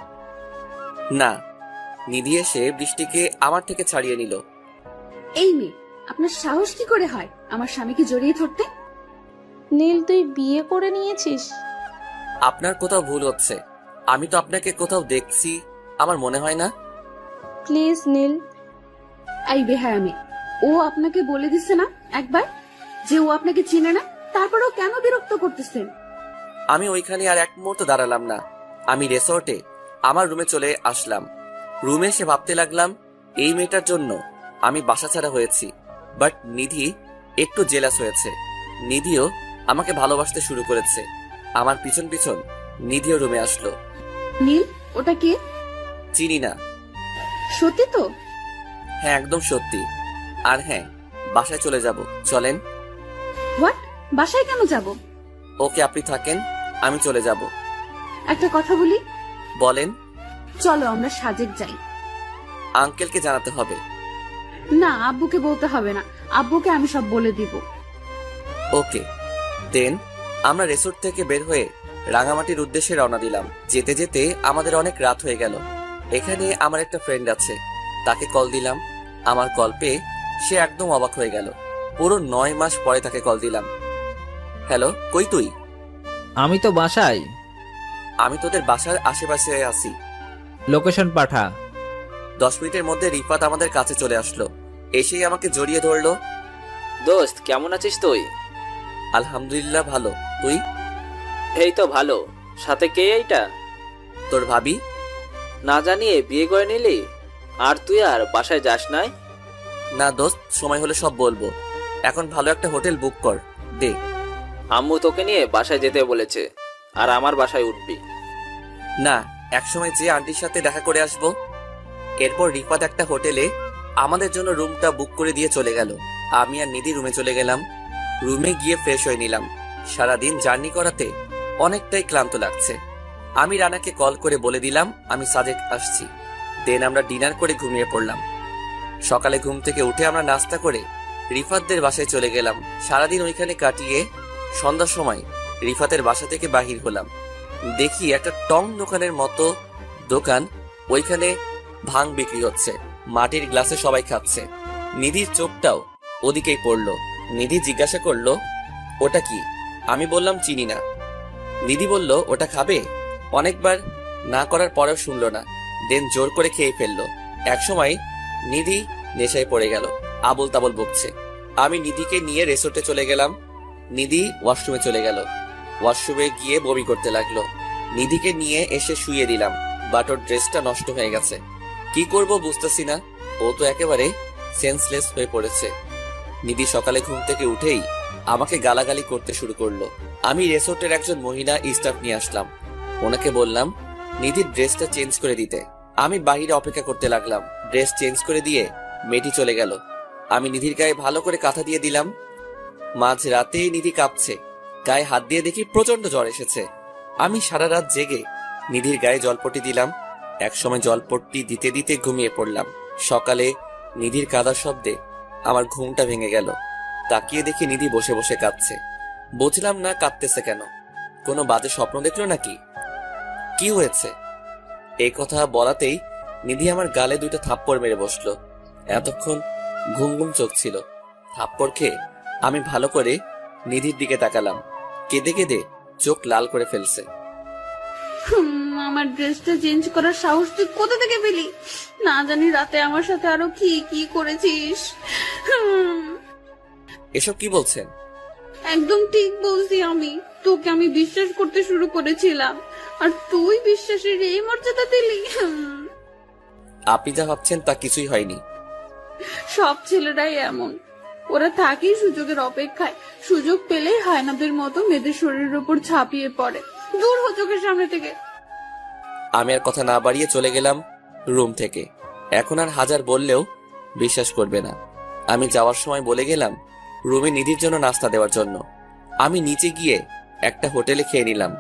না। নিধি এসে বৃষ্টিকে আমার থেকে ছাড়িয়ে নিল। এই মেয়ে, আপনার সাহস কি করে হয় আমার স্বামীকে জড়িয়ে ধরতে? নীল তুই বিয়ে করে নিয়েছিস? আপনার কোথাও ভুল হচ্ছে। আমি তো আপনাকে কোথাও দেখছি, আমার মনে হয় না। প্লিজ নীল। এই বেহায়ামি, ও আপনাকে বলে দিচ্ছে না একবার যে ও আপনাকে চিনে না? তারপরেও কেন বিরক্ত করতেছেন? আমি ওইখানে আর এক মুহূর্ত দাঁড়ালাম না। আমি রিসোর্টে আমার রুমে চলে আসলাম। রুমে এসে ভাবতে লাগলাম এই মেয়েটার জন্য আমি বাসা ছাড়া হয়েছি। বাট নিধি একটু জেলাস হয়েছে। নিধিও আমাকে ভালোবাসতে শুরু করেছে। আমার পিছন পিছন নিধিও রুমে আসলো। নীল, ওটা কে? চিনি না। সত্যি তো? হ্যাঁ, একদম সত্যি। আর হ্যাঁ, বাসায় চলে যাব, চলেন। হোয়াট? বাসায় কেন যাব? ওকে, আপনি থাকেন, আমি চলে যাব। একটা কথা বলি। বলেন। চলো আমরা সাজেক যাই। আঙ্কেলকে জানাতে হবে। না, আব্বুকে বলতে হবে না, আব্বুকে আমি সব বলে দিব। ওকে। দেন আমরা রিসোর্ট থেকে বের হয়ে রাঙামাটির উদ্দেশ্যে রওনা দিলাম। যেতে যেতে আমাদের অনেক রাত হয়ে গেল। এখানে আমার একটা ফ্রেন্ড আছে, তাকে কল দিলাম। আমার কল পেয়ে সে একদম অবাক হয়ে গেল। পুরো 9 মাস পরে তাকে কল দিলাম। হ্যালো, কই তুই? আমি তো বাসায়। আমি তোদের বাসার আশেপাশে আছি। লোকেশন পাঠা। 10 মিনিটের মধ্যে রিফাত আমাদের কাছে চলে আসলো। এসেই আমাকে জড়িয়ে ধরলো। দোস্ত, কেমন আছিস তুই? আলহামদুলিল্লাহ ভালো, তুই? এই তো ভালো। সাথে কে এইটা? তোর ভাবি। না জানিয়ে বিয়ে করে নিলি? আর তুই আর বাসায় যাস নাই? না দোস্ত, সময় হলে সব বলবো। এখন ভালো একটা হোটেল বুক কর দে। আম্মু তোকে নিয়ে বাসায় যেতে বলেছে, আর আমার বাসায় উঠবি না, একসময় যে আন্টির সাথে দেখা করে আসবো। এরপর রিফাত একটা হোটেলে আমাদের জন্য রুমটা বুক করে দিয়ে চলে গেল। আমি আর নিধি রুমে চলে গেলাম। রুমে গিয়ে ফ্রেশ হয়ে নিলাম। সারাদিন জার্নি করাতে অনেকটাই ক্লান্ত লাগছে। আমি রানাকে কল করে বলে দিলাম আমি সাজেক আসছি। দেন আমরা ডিনার করে ঘুমিয়ে পড়লাম। সকালে ঘুম থেকে উঠে আমরা নাস্তা করে রিফাতদের বাসায় চলে গেলাম। সারাদিন ওইখানে কাটিয়ে সন্ধ্যার সময় রিফাতের বাসা থেকে বাহির হলাম। দেখি একটা টং দোকানের মতো দোকান, ওইখানে ভাং বিক্রি হচ্ছে। মাটির গ্লাসে সবাই খাচ্ছে। নিধির চোখটাও ওদিকেই পড়লো। নিধি জিজ্ঞাসা করলো, ওটা কি? আমি বললাম চিনি না। নিধি বলল, ওটা খাবে? অনেকবার না করার পরেও শুনলো না। দেন জোর করে খেয়ে ফেললো। একসময় নিধি নেশায় পড়ে গেল, আবল তাবল বকছে। আমি নিধিকে নিয়ে রেসর্টে চলে গেলাম। নিধি ওয়াশরুমে চলে গেল। ওয়াশরুমে গিয়ে বমি করতে লাগলো। নিধিকে নিয়ে এসে শুয়ে দিলাম, বাট ওর ড্রেসটা নষ্ট হয়ে গেছে। কি করব বুঝতেছি না। ও তো একেবারে সেন্সলেস হয়ে পড়েছে। নিধি সকালে ঘুম থেকে উঠেই আমাকে গালাগালি করতে শুরু করলো। আমি রেসর্টের একজন মহিলা স্টাফ নিয়ে আসলাম। ওনাকে বললাম নিধির ড্রেসটা চেঞ্জ করে দিতে। আমি বাইরে অপেক্ষা করতে লাগলাম। ড্রেস চেঞ্জ করে দিয়ে মেয়েটি চলে গেল। আমি নিধির গায়ে ভালো করে কাঁথা দিয়ে দিলাম। মাঝ রাতে নিধি কাঁপছে। গায়ে হাত দিয়ে দেখি প্রচন্ড জ্বর এসেছে। আমি সারা রাত জেগে নিধির গায়ে জলপট্টি দিলাম। একসময় জলপট্টি দিতে দিতে ঘুমিয়ে পড়লাম। সকালে নিধির কাঁদার শব্দে আমার ঘুমটা ভেঙে গেল। তাকিয়ে দেখি নিধি বসে বসে কাঁদছে। বুঝলাম না কাঁদতেছে কেন। কোনো বাজে স্বপ্ন দেখলো নাকি? কি হয়েছে? এই কথা বলাতেই নিধি আমার গালে 2টা থাপ্পড় মেরে বসলো। এতক্ষণ ঘুম ঘুম চোখ ছিল। থাপ্পড় খেয়ে আমি ভালো করে নিধির দিকে তাকালাম। কেঁদে কেঁদে চোখ লাল করে ফেলছে। আমার ড্রেসটা চেঞ্জ করার সাহস তুই কোথা থেকে পেলি? না জানি রাতে আমার সাথে আরো কি কি করেছিস। এসব কি বলছেন? একদম ঠিক বলছি। তোকে আমি বিশ্বাস করতে শুরু করেছিলাম, আর তুই বিশ্বাসের এই মর্যাদা দিলি। আপনি যা ভাবছেন তা কিছুই হয়নি। সব ছেলেরাই এমন। ওরা থাকেই সুযোগের অপেক্ষায়। সুযোগ পেলেই হায়নাদের মতো মেয়েদের শরীরের উপর ঝাঁপিয়ে পড়ে। দূর হ চোখের সামনে থেকে। আমি আর কথা না বাড়িয়ে চলে গেলাম রুম থেকে। এখন আর হাজার বললেও বিশ্বাস করবে না। আমি যাওয়ার সময় বলে গেলাম রুমে নিধির জন্য নাস্তা দেওয়ার জন্য। আমি নিচে গিয়ে একটা হোটেলে খেয়ে নিলাম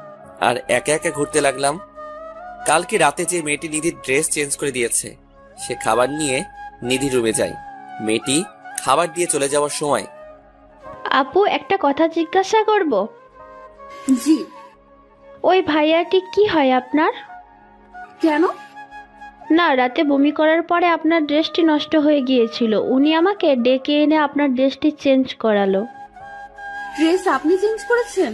আর একা একা ঘুরতে লাগলাম। কালকে রাতে যে মেয়েটি নিধির ড্রেস চেঞ্জ করে দিয়েছে, সে খাবার নিয়ে নিধি রুমে যায়। মেয়েটি খাবার দিয়ে চলে যাওয়ার সময়, আপু একটা কথা জিজ্ঞাসা করব? জি। ওই ভাইয়াটি কি হয় আপনার? কেন? না, রাতে বমি করার পরে আপনার ড্রেসটি নষ্ট হয়ে গিয়েছিল। উনি আমাকে ডেকে এনে আপনার ড্রেসটি চেঞ্জ করালো। ড্রেস আপনি চেঞ্জ করেছেন?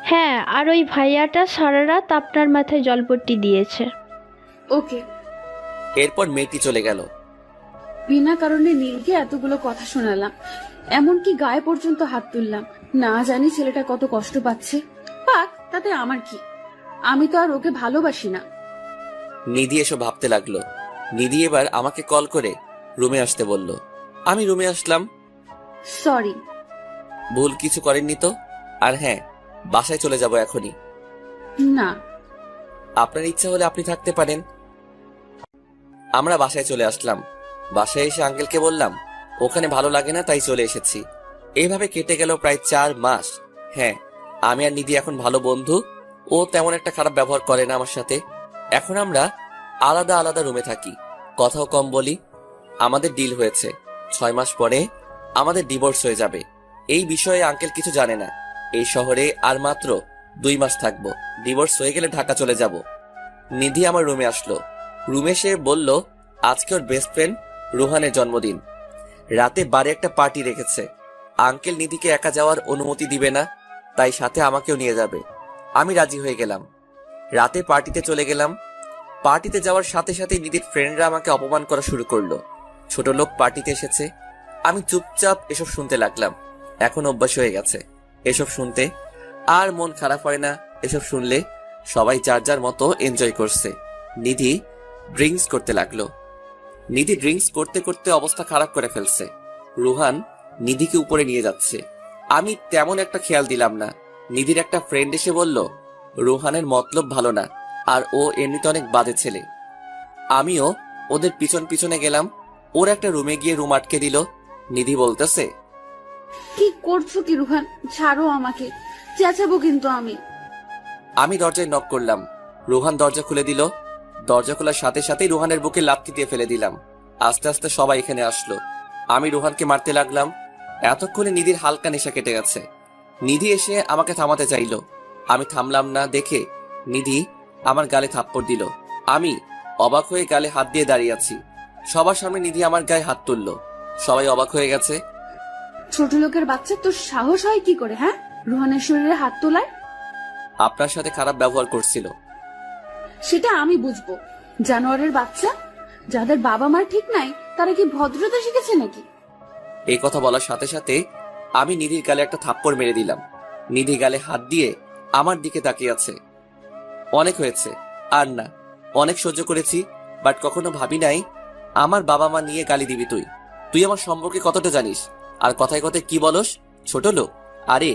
হ্যাঁ, আর ওই ভাইয়াটা সারা রাত আপনার মাথায় জলপট্টি দিয়েছে। ওকে। এরপর মেয়েটি চলে গেল। বিনা কারণে নীলকে এতগুলো কথা শোনালাম, এমনকি গায়ে পর্যন্ত হাত তুললাম। না জানি ছেলেটা কত কষ্ট পাচ্ছে। পাক, তাতে আমার কি? আমি তো আর ওকে ভালোবাসি না। নিধি এসব ভাবতে লাগলো। নিধি এবার আমাকে কল করে রুমে আসতে বলল। আমি রুমে আসলাম। সরি। ভুল কিছু করেননি তো? আর হ্যাঁ, বাসায় চলে যাব এখনই। না। আপনার ইচ্ছা হলে আপনি থাকতে পারেন। আমরা বাসায় চলে আসলাম। বাসায় এসে আঙ্কেলকে বললাম ওখানে ভালো লাগে না, তাই চলে এসেছি। এইভাবে কেটে গেল প্রায় 4 মাস। হ্যাঁ, আমি আর নিধি এখন ভালো বন্ধু। ও তেমন একটা খারাপ ব্যবহার করে না আমার সাথে। এখন আমরা আলাদা আলাদা রুমে থাকি, কথাও কম বলি। আমাদের ডিল হয়েছে 6 মাস পরে আমাদের ডিভোর্স হয়ে যাবে। এই বিষয়ে আঙ্কেল কিছু জানে না। এই শহরে আর মাত্র 2 মাস থাকবো, ডিভোর্স হয়ে গেলে ঢাকা চলে যাব। নিধি আমার রুমে আসলো। রুমে সে বলল আজকে ওর বেস্ট ফ্রেন্ড রুহানের জন্মদিন, রাতে বাড়ি একটা পার্টি রেখেছে। আঙ্কেল নিধিকে একা যাওয়ার অনুমতি দিবে না, তাই সাথে আমাকেও নিয়ে যাবে। আমি রাজি হয়ে গেলাম। রাতে পার্টিতে চলে গেলাম। পার্টিতে যাওয়ার সাথে সাথে নিধির ফ্রেন্ডরা আমাকে অপমান করা শুরু করলো। ছোট লোক পার্টিতে এসেছে, আমি চুপচাপ এসব শুনতে লাগলাম। এখন অভ্যাস হয়ে গেছে এসব শুনতে, আর মন খারাপ হয় না এসব শুনলে। সবাই যার যার মতো এনজয় করছে। নিধি ড্রিঙ্কস করতে লাগলো। নিধি ড্রিঙ্কস করতে করতে অবস্থা খারাপ করে ফেলছে। রুহান নিধিকে উপরে নিয়ে যাচ্ছে। আমি তেমন একটা খেয়াল দিলাম না। নিধির একটা ফ্রেন্ড এসে বলল রুহানের মতলব ভালো না, আর ও এমনিতে অনেক বাজে ছেলে। আমিও ওদের পিছন পিছনে গেলাম। ওর একটা রুমে গিয়ে রুম আটকে দিল। নিধি বলতেছে, কি করছো কি রুহান? ছাড়ো আমাকে, চেঁচাবো কিন্তু আমি। আমি দরজায় নক করলাম। রুহান দরজা খুলে দিল। দরজা খোলার সাথে সাথেই রুহানের বুকে লাথি দিয়ে ফেলে দিলাম। আস্তে আস্তে সবাই এখানে আসলো। আমি রুহানকে মারতে লাগলাম। এতক্ষণে নিধির হালকা নেশা কেটে গেছে। নিধি এসে আমাকে থামাতে চাইল। আমি থামলাম না দেখে নিধি আমার গালে থাপ্পড় দিল। আমি অবাক হয়ে গালে হাত দিয়ে দাঁড়িয়ে আছি। সবার সামনে নিধি আমার গায়ে হাত তুললো। সবাই অবাক হয়ে গেছে। ছোট লোকের বাচ্চা, তোর সাহস হয় কি করে? হ্যাঁ, রুহানের শরীরে হাত তোলায়? আপনার সাথে খারাপ ব্যবহার করছিল। সেটা আমি বুঝবো। জানোয়ারের বাচ্চা, যাদের বাবা মার ঠিক নাই তারা কি ভদ্রতা শিখেছে নাকি? এই কথা বলার সাথে সাথে আমি নিধির গালে একটা থাপ্পড় মেরে দিলাম। নিধি গালে হাত দিয়ে আমার দিকে তাকিয়ে আছে। অনেক হয়েছে, আর না। অনেক সহ্য করেছি, বাট কখনো ভাবি নাই আমার বাবা মা নিয়ে গালি দিবি তুই। তুই আমার সম্পর্কে কতটা জানিস? আর কথায় কথায় কি বলস ছোট লোক? আরে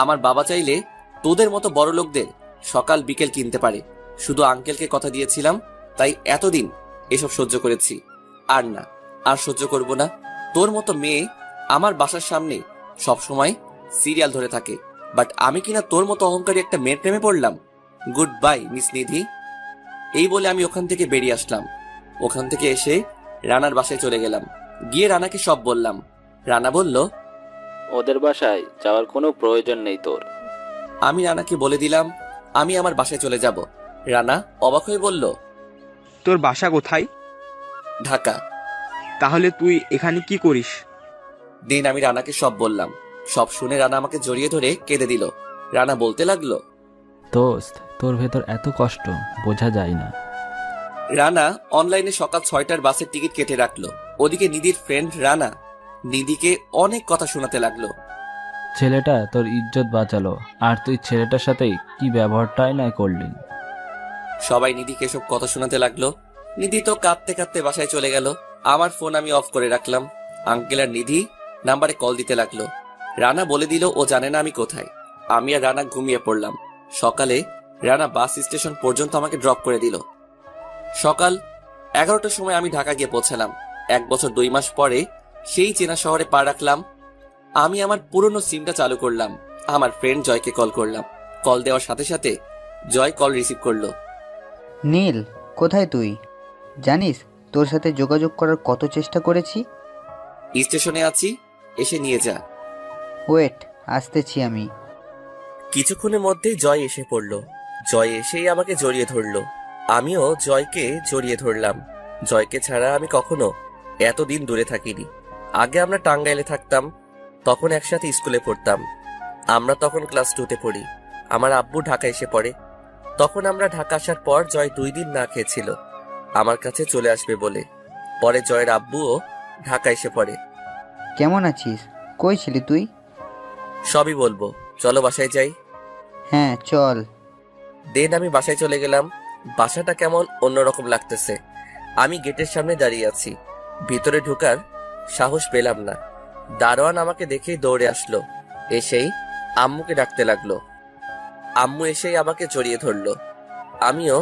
আমার বাবা চাইলে তোদের মতো বড় লোকদের সকাল বিকেল কিনতে পারে। শুধু আঙ্কেলকে কথা দিয়েছিলাম, তাই এতদিন এসব সহ্য করেছি। আর না, আর সহ্য করব না। তোর মতো মেয়ে আমার বাসার সামনে সব সময় সিরিয়াল ধরে থাকে, বাট আমি কিনা তোর মতো অহংকারী একটা মেয়ের প্রেমে পড়লাম। গুড বাই মিস নিধি। এই বলে আমি ওখান থেকে বেরিয়ে আসলাম। ওখান থেকে এসে রানার বাসায় চলে গেলাম। গিয়ে রানাকে সব বললাম। রানা বলল, ওদের বাসায় যাওয়ার কোনো প্রয়োজন নেই তোর। আমি রানাকে বলে দিলাম আমি আমার বাসায় চলে যাব। রানা অবাক হয়ে বলল, তোর বাসা কোথায়? ঢাকা। তাহলে তুই এখানে কি করিস? দিন আমি রানাকে সব বললাম। সব শুনে রানা আমাকে জড়িয়ে ধরে কেঁদে দিল। রানা বলতে লাগলো, দোস্ত, তোর ভেতর এত কষ্ট বোঝা যায় না। রানা অনলাইনে সকাল 6টার বাসের টিকিট কেটে রাখলো। ওদিকে নিধির ফ্রেন্ড রানা নিধিকে অনেক কথা শোনাতে লাগলো। ছেলেটা তোর ইজ্জত বাঁচালো, আর তুই ছেলেটার সাথে কি ব্যবহারটাই না করলি। সবাই নিধিকে এসব কথা শোনাতে লাগলো। নিধি তো কাঁদতে কাঁদতে বাসায় চলে গেল। আমার ফোন আমি অফ করে রাখলাম। আঙ্কেল আর নিধি নাম্বারে কল দিতে লাগলো। রানা বলে দিল ও জানে না আমি কোথায়। আমি আর রানা ঘুমিয়ে পড়লাম। সকালে রানা বাস স্টেশন পর্যন্ত আমাকে ড্রপ করে দিল। সকাল 11টার সময় আমি ঢাকা গিয়ে পৌঁছালাম। 1 বছর 2 মাস পরে সেই চেনা শহরে পা রাখলাম। আমি আমার পুরনো সিমটা চালু করলাম। আমার ফ্রেন্ড জয়কে কল করলাম। কল দেওয়ার সাথে সাথে জয় কল রিসিভ করলো। নীল, কোথায় তুই? জানিস তোর সাথে যোগাযোগ করার কত চেষ্টা করেছি। স্টেশনে আছি, এসে নিয়ে যা। ওয়েট, আসতেছি আমি। কিছুক্ষণের মধ্যেই জয় এসে পড়লো। জয় এসেই আমাকে জড়িয়ে ধরলো। আমিও জয়কে জড়িয়ে ধরলাম। জয়কে ছাড়া আমি কখনো এতদিন দূরে থাকিনি। আগে আমরা টাঙ্গাইলে থাকতাম, তখন একসাথে স্কুলে পড়তাম। আমরা তখন ক্লাস 2তে পড়ি। আমার আব্বু ঢাকা এসে পড়ে। তখন আমরা ঢাকা আসার পর জয় 2 দিন না খেয়েছিল আমার কাছে চলে আসবে বলে। পরে জয়ের আব্বুও ঢাকা এসে পড়ে। কেমন আছিস? কই ছিলি তুই? সবই বলবো, চলো বাসায় যাই। হ্যাঁ চল। দেন আমি বাসায় চলে গেলাম। বাসাটা কেমন অন্যরকম লাগতেছে। আমি গেটের সামনে দাঁড়িয়ে আছি, ভিতরে ঢোকার সাহস পেলাম না। দারোয়ান আমাকে দেখেই দৌড়ে আসলো। এসেই আম্মুকে ডাকতে লাগলো। আম্মু এসেই আমাকে জড়িয়ে ধরলো। আমিও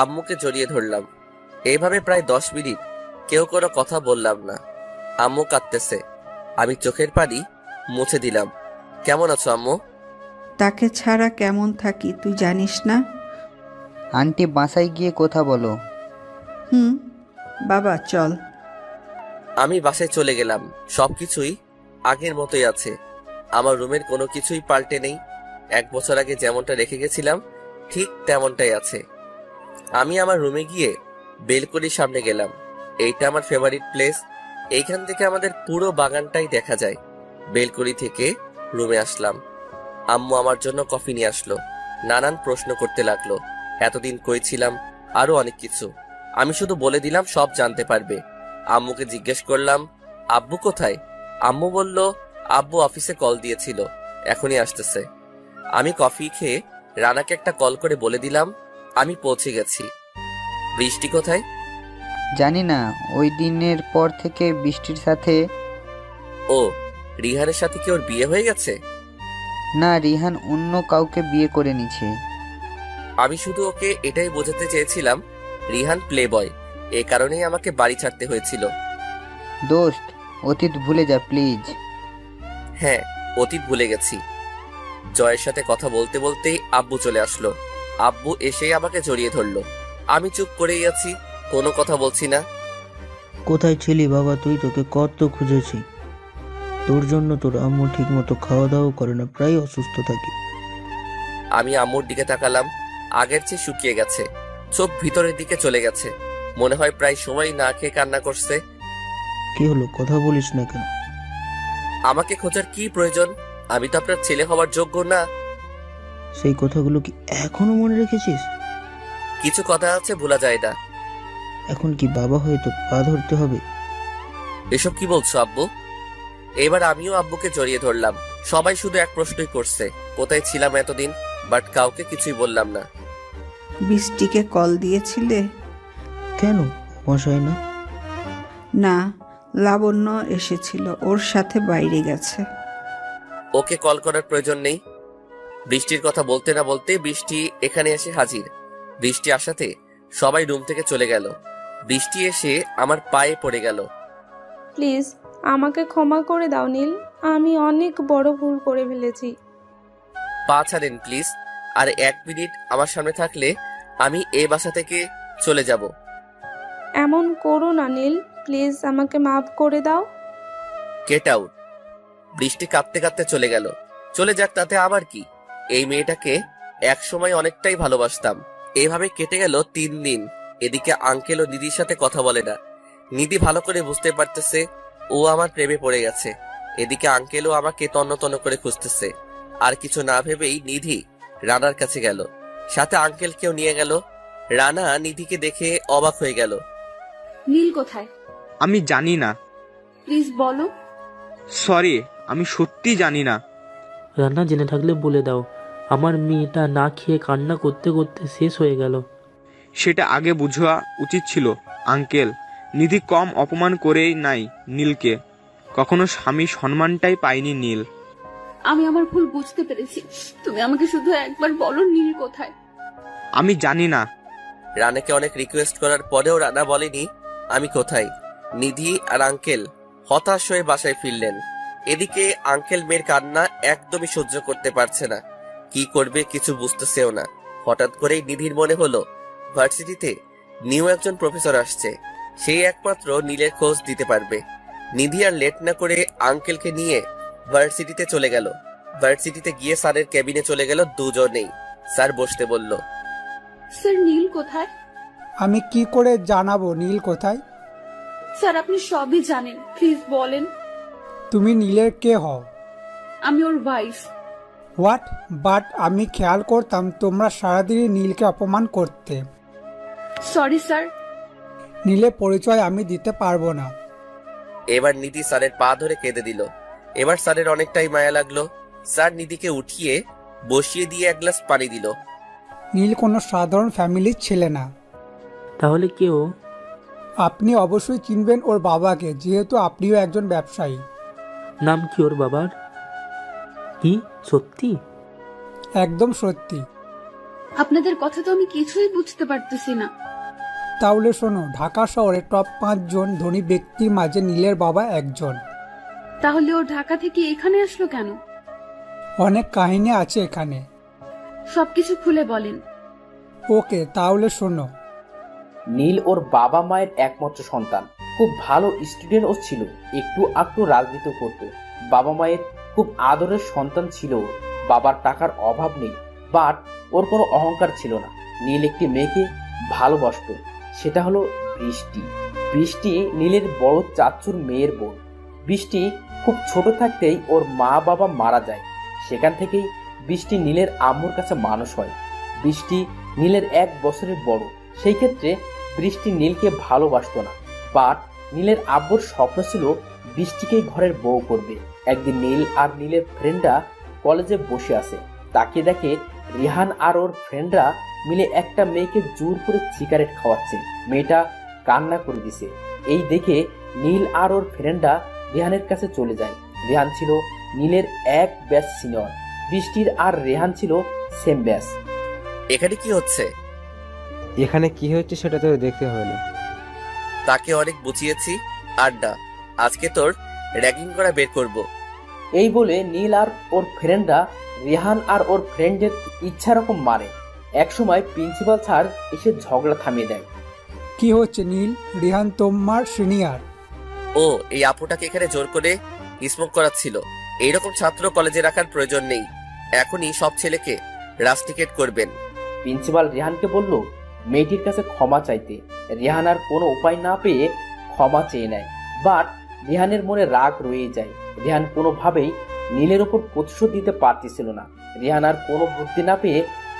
আম্মুকে জড়িয়ে ধরলাম। এইভাবে প্রায় 10 মিনিট কেউ কোনো কথা বললাম না। আম্মু কাঁদতেছে। আমি চোখের পানি মুছে দিলাম। কেমন আছো আম্মু? তাকে ছাড়া কেমন থাকি তুই জানিস না? আন্টি বাসায় গিয়ে কথা বলো। বাবা চল। আমি বাসায় চলে গেলাম। সবকিছুই আগের মতোই আছে। আমার রুমের কোনো কিছুই পাল্টে নেই। 1 বছর আগে যেমনটা রেখে গেছিলাম ঠিক তেমনটাই আছে। আমি আমার রুমে গিয়ে বেলকনির সামনে গেলাম। এইটা আমার ফেভারিট প্লেস। এইখান থেকে আমাদের পুরো বাগানটাই দেখা যায়। বেলকনি থেকে রুমে আসলাম। আম্মু আমার জন্য কফি নিয়ে আসলো। নানান প্রশ্ন করতে লাগলো, এতদিন কই ছিলাম, আরো অনেক কিছু। আমি শুধু বলে দিলাম সব জানতে পারবে। আম্মুকে জিজ্ঞেস করলাম আব্বু কোথায়। আম্মু বলল আব্বু অফিসে কল দিয়েছিল, এখনই আসতেছে। আমি কফি খেয়ে রানাকে একটা কল করে বলে দিলাম আমি পৌঁছে গেছি। বৃষ্টি কোথায়? জানি না, ওই দিনের পর থেকে বৃষ্টির সাথে। ও, রিহানের সাথে কি ওর বিয়ে হয়ে গেছে? না, রিহান অন্য কাউকে বিয়ে করে নিছে। আমি শুধু ওকে এটাই বোঝাতে চেয়েছিলাম রিহান প্লে বয়, এ কারণেই আমাকে বাড়ি ছাড়তে হয়েছিল। দোস্ত, অতীত ভুলে যা প্লিজ। হ্যাঁ, অতীত ভুলে গেছি। জয়ের সাথে কথা বলতে বলতেই আব্বু চলে আসলো। আব্বু এসেই আমাকে জড়িয়ে ধরলো। আমি চুপ করেই আছি, কোনো কথা বলছি না। কোথায় ছিলি বাবা তুই? তোকে কত খুঁজেছি। তোর জন্য তোর আম্মু ঠিক মতো খাওয়া দাওয়া করে না, প্রায় অসুস্থ থাকি। আমি আম্মুর দিকে তাকালাম, আগের চেয়ে শুকিয়ে গেছে, চোখ ভিতরের দিকে চলে গেছে, মনে হয় প্রায় সময় না খেয়ে কান্না করছে। কি হলো, কথা বলিস না কেন? আমাকে খোঁজার কি প্রয়োজন? আমি তো আপনার ছেলে হওয়ার যোগ্য না। সেই কথাগুলো কি এখনো মনে রেখেছিস? কিছু কথা আছে ভোলা যায় না। এখন কি বাবা হয়ে তো পা ধরতে হবে? এসব কি বলছো আব্বু? এবার আমিও আব্বুকে জড়িয়ে ধরলাম। সবাই শুধু এক প্রশ্নই করছে, কোথায় ছিলাম এতদিন, বাট কাউকে কিছুই বললাম না। বৃষ্টিকে কল দিয়েছিলে? কেন, মশাই না? না, লাবণ্য এসেছিল, ওর সাথে বাইরে গেছে। ওকে কল করার প্রয়োজন নেই। বৃষ্টির কথা বলতে না বলতে বৃষ্টি এখানে এসে হাজির। বৃষ্টি আসাতে সবাই রুম থেকে চলে গেল। বৃষ্টি এসে আমার পায়ে পড়ে গেল। প্লিজ আমাকে ক্ষমা করে দাও নীল, আমি অনেক বড় ভুল করে ফেলেছি। পা ছাড়েন প্লিজ। আর 1 মিনিট আমার সামনে থাকলে আমি এই বাসা থেকে চলে যাব। এমন করো না নীল, প্লিজ আমাকে মাফ করে দাও। Get out. বৃষ্টি কাঁদতে কাঁদতে চলে গেল। চলে যাক, তাতে আবার কি। এই মেয়েটাকে এক সময় অনেকটাই ভালোবাসতাম। এইভাবে কেটে গেল 3 দিন। এদিকে আঙ্কেল ও দিদির সাথে কথা বলে না। নিধি ভালো করে বুঝতে পারতেছে ও আমার প্রেমে পড়ে গেছে। এদিকে আঙ্কেলও আমাকে তন্ন তন্ন করে খুঁজতেছে। আর কিছু না ভেবেই নিধি রানার কাছে গেল, সাথে আঙ্কেলকেও নিয়ে গেল। রানা নিধিকে দেখে অবাক হয়ে গেল। নীল কোথায়? আমি জানি না। প্লিজ বলো। সরি, আমি সত্যি জানি না। রান্না জেনে থাকলে বলে দাও। আমার মেয়েটা না খেয়ে কান্না করতে করতে শেষ হয়ে গেল। সেটা আগে বুঝা উচিত ছিল আঙ্কেল। নিধি কম অপমান করেই নাই নীলকে। কখনো স্বামী সম্মানটাই পায়নি নীল। আমি আমার ভুল বুঝতে পেরেছি, তুমি আমাকে শুধু একবার বলো নীল কোথায়। আমি জানি না। রানাকে অনেক রিকোয়েস্ট করার পরেও রানা বলেনি আমি কোথায়। নিধি আর আঙ্কেল হতাশ হয়ে বাসায় ফিরলেন। এদিকে আঙ্কেল মেয়ের কান্না একদমই সহ্য করতে পারছে না। কি করবে কিছু বুঝতেছেও না। হঠাৎ করেই নিধির মনে হলো ভার্সিটিতে নিউ একজন প্রফেসর আসছে, সেই একমাত্র নীলের খোঁজ দিতে পারবে। নিধি আর লেট না করে আঙ্কেলকে নিয়ে ভার্সিটিতে চলে গেল। ভার্সিটিতে গিয়ে স্যারের কেবিনে চলে গেল দুজনেই। স্যার বসতে বলল। স্যার নীল কোথায়? আমি কি করে জানাবো নীল কোথায়? স্যার আপনি সবই জানেন, প্লিজ বলেন। তুমি নীলের কে হও? আমি ওর ওয়াইফ। হোয়াট? বাট আমি খেয়াল করতাম তোমরা সারাদিনই নীলকে অপমান করতে। Sorry sir. নীলের পরিচয় আমি দিতে পারবো না। এবার নিধি স্যারের পা ধরে কেঁদে দিল। এবার স্যারের অনেকটাই মায়া লাগলো। স্যার নিধিকে উঠিয়ে বসিয়ে দিয়ে 1 গ্লাস পানি দিল। নীল কোনো সাধারণ ফ্যামিলির ছেলে না। তাহলে কেউ? আপনি অবশ্যই চিনবেন ওর বাবাকে, যেহেতু আপনিও একজন ব্যবসায়ী। নাম কি ওর বাবার? কি সত্যি? একদম সত্যি। আপনাদের কথা তো আমি কিছুই বুঝতে পারতেছি না। তাহলে শোনো, ঢাকা শহরে টপ 5 জন ধনী ব্যক্তির মাঝে নীলের বাবা একজন। তাহলে ও ঢাকা থেকে এখানে আসলো কেন? অনেক কাহিনী আছে এখানে। সবকিছু খুলে বলেন। ওকে, তাহলে শোনো। নীল ওর বাবা মায়ের একমাত্র সন্তান। খুব ভালো স্টুডেন্টও ছিল, একটু রাজনীতি করতো। বাবা মায়ের খুব আদরের সন্তান ছিল। বাবার টাকার অভাব নেই, বাট ওর কোনো অহংকার ছিল না। নীল একটি মেয়েকে ভালোবাসতো, সেটা হলো বৃষ্টি। বৃষ্টি নীলের বড় চাচুর মেয়ের বোন। বৃষ্টি খুব ছোট থাকতেই ওর মা বাবা মারা যায়। সেখান থেকেই বৃষ্টি নীলের আম্মুর কাছে মানুষ হয়। বৃষ্টি নীলের 1 বছরের বড়, সেই ক্ষেত্রে বৃষ্টি নীলকে ভালোবাসতো না। বাট নীলের আব্বুর স্বপ্ন ছিল বৃষ্টিকেই ঘরের বউ করবে। একদিন নীল আর নীলের ফ্রেন্ডরা কলেজে বসে আছে, তাকে দেখে রিহান আর ওর ফ্রেন্ডরা মিলে একটা মেয়েকে জোর করে সিগারেট খাওয়াচ্ছে। মেয়েটা কান্না করে দিছে। এই দেখে নীল আর ওর ফ্রেন্ডরা রেহানের কাছে চলে যায়। রেহান ছিল নীলের 1 ব্যাচ সিনিয়র, বৃষ্টির আর রেহান ছিল সেম ব্যাচ। এখানে কি হচ্ছে? এখানে কি হচ্ছে সেটা তো দেখতে হবে না। তাকে অনেক বুঝিয়েছি, আড্ডা আজকে তোর র্যাগিং করা বের করব। এই বলে নীল আর ওর ফ্রেন্ডরা রেহান আর ওর ফ্রেন্ডের ইচ্ছা রকম মারে। একসময় প্রিন্সিপাল স্যার এসে ঝগড়া থামিয়ে দেয়। কি হচ্ছে নীল? রিহান তোমার সিনিয়র। ও এই আপুটাকে এখানে জোর করে স্মোক করাচ্ছিল। এইরকম ছাত্র কলেজে রাখার প্রয়োজন নেই। এখনই সব ছেলেকে রাস্টিকেট করবেন। প্রিন্সিপাল রেহানকে বলল মেয়েটির কাছে ক্ষমা চাইতে। রেহান আর কোনো উপায় না পেয়ে ক্ষমা চেয়ে নেয়। বাট রেহানের মনে রাগ রয়ে যায়। রেহান কোনোভাবেই নীলের ওপর প্রতিশোধ দিতে পারতেছিল না। রেহান আর কোনো বুদ্ধি না পেয়ে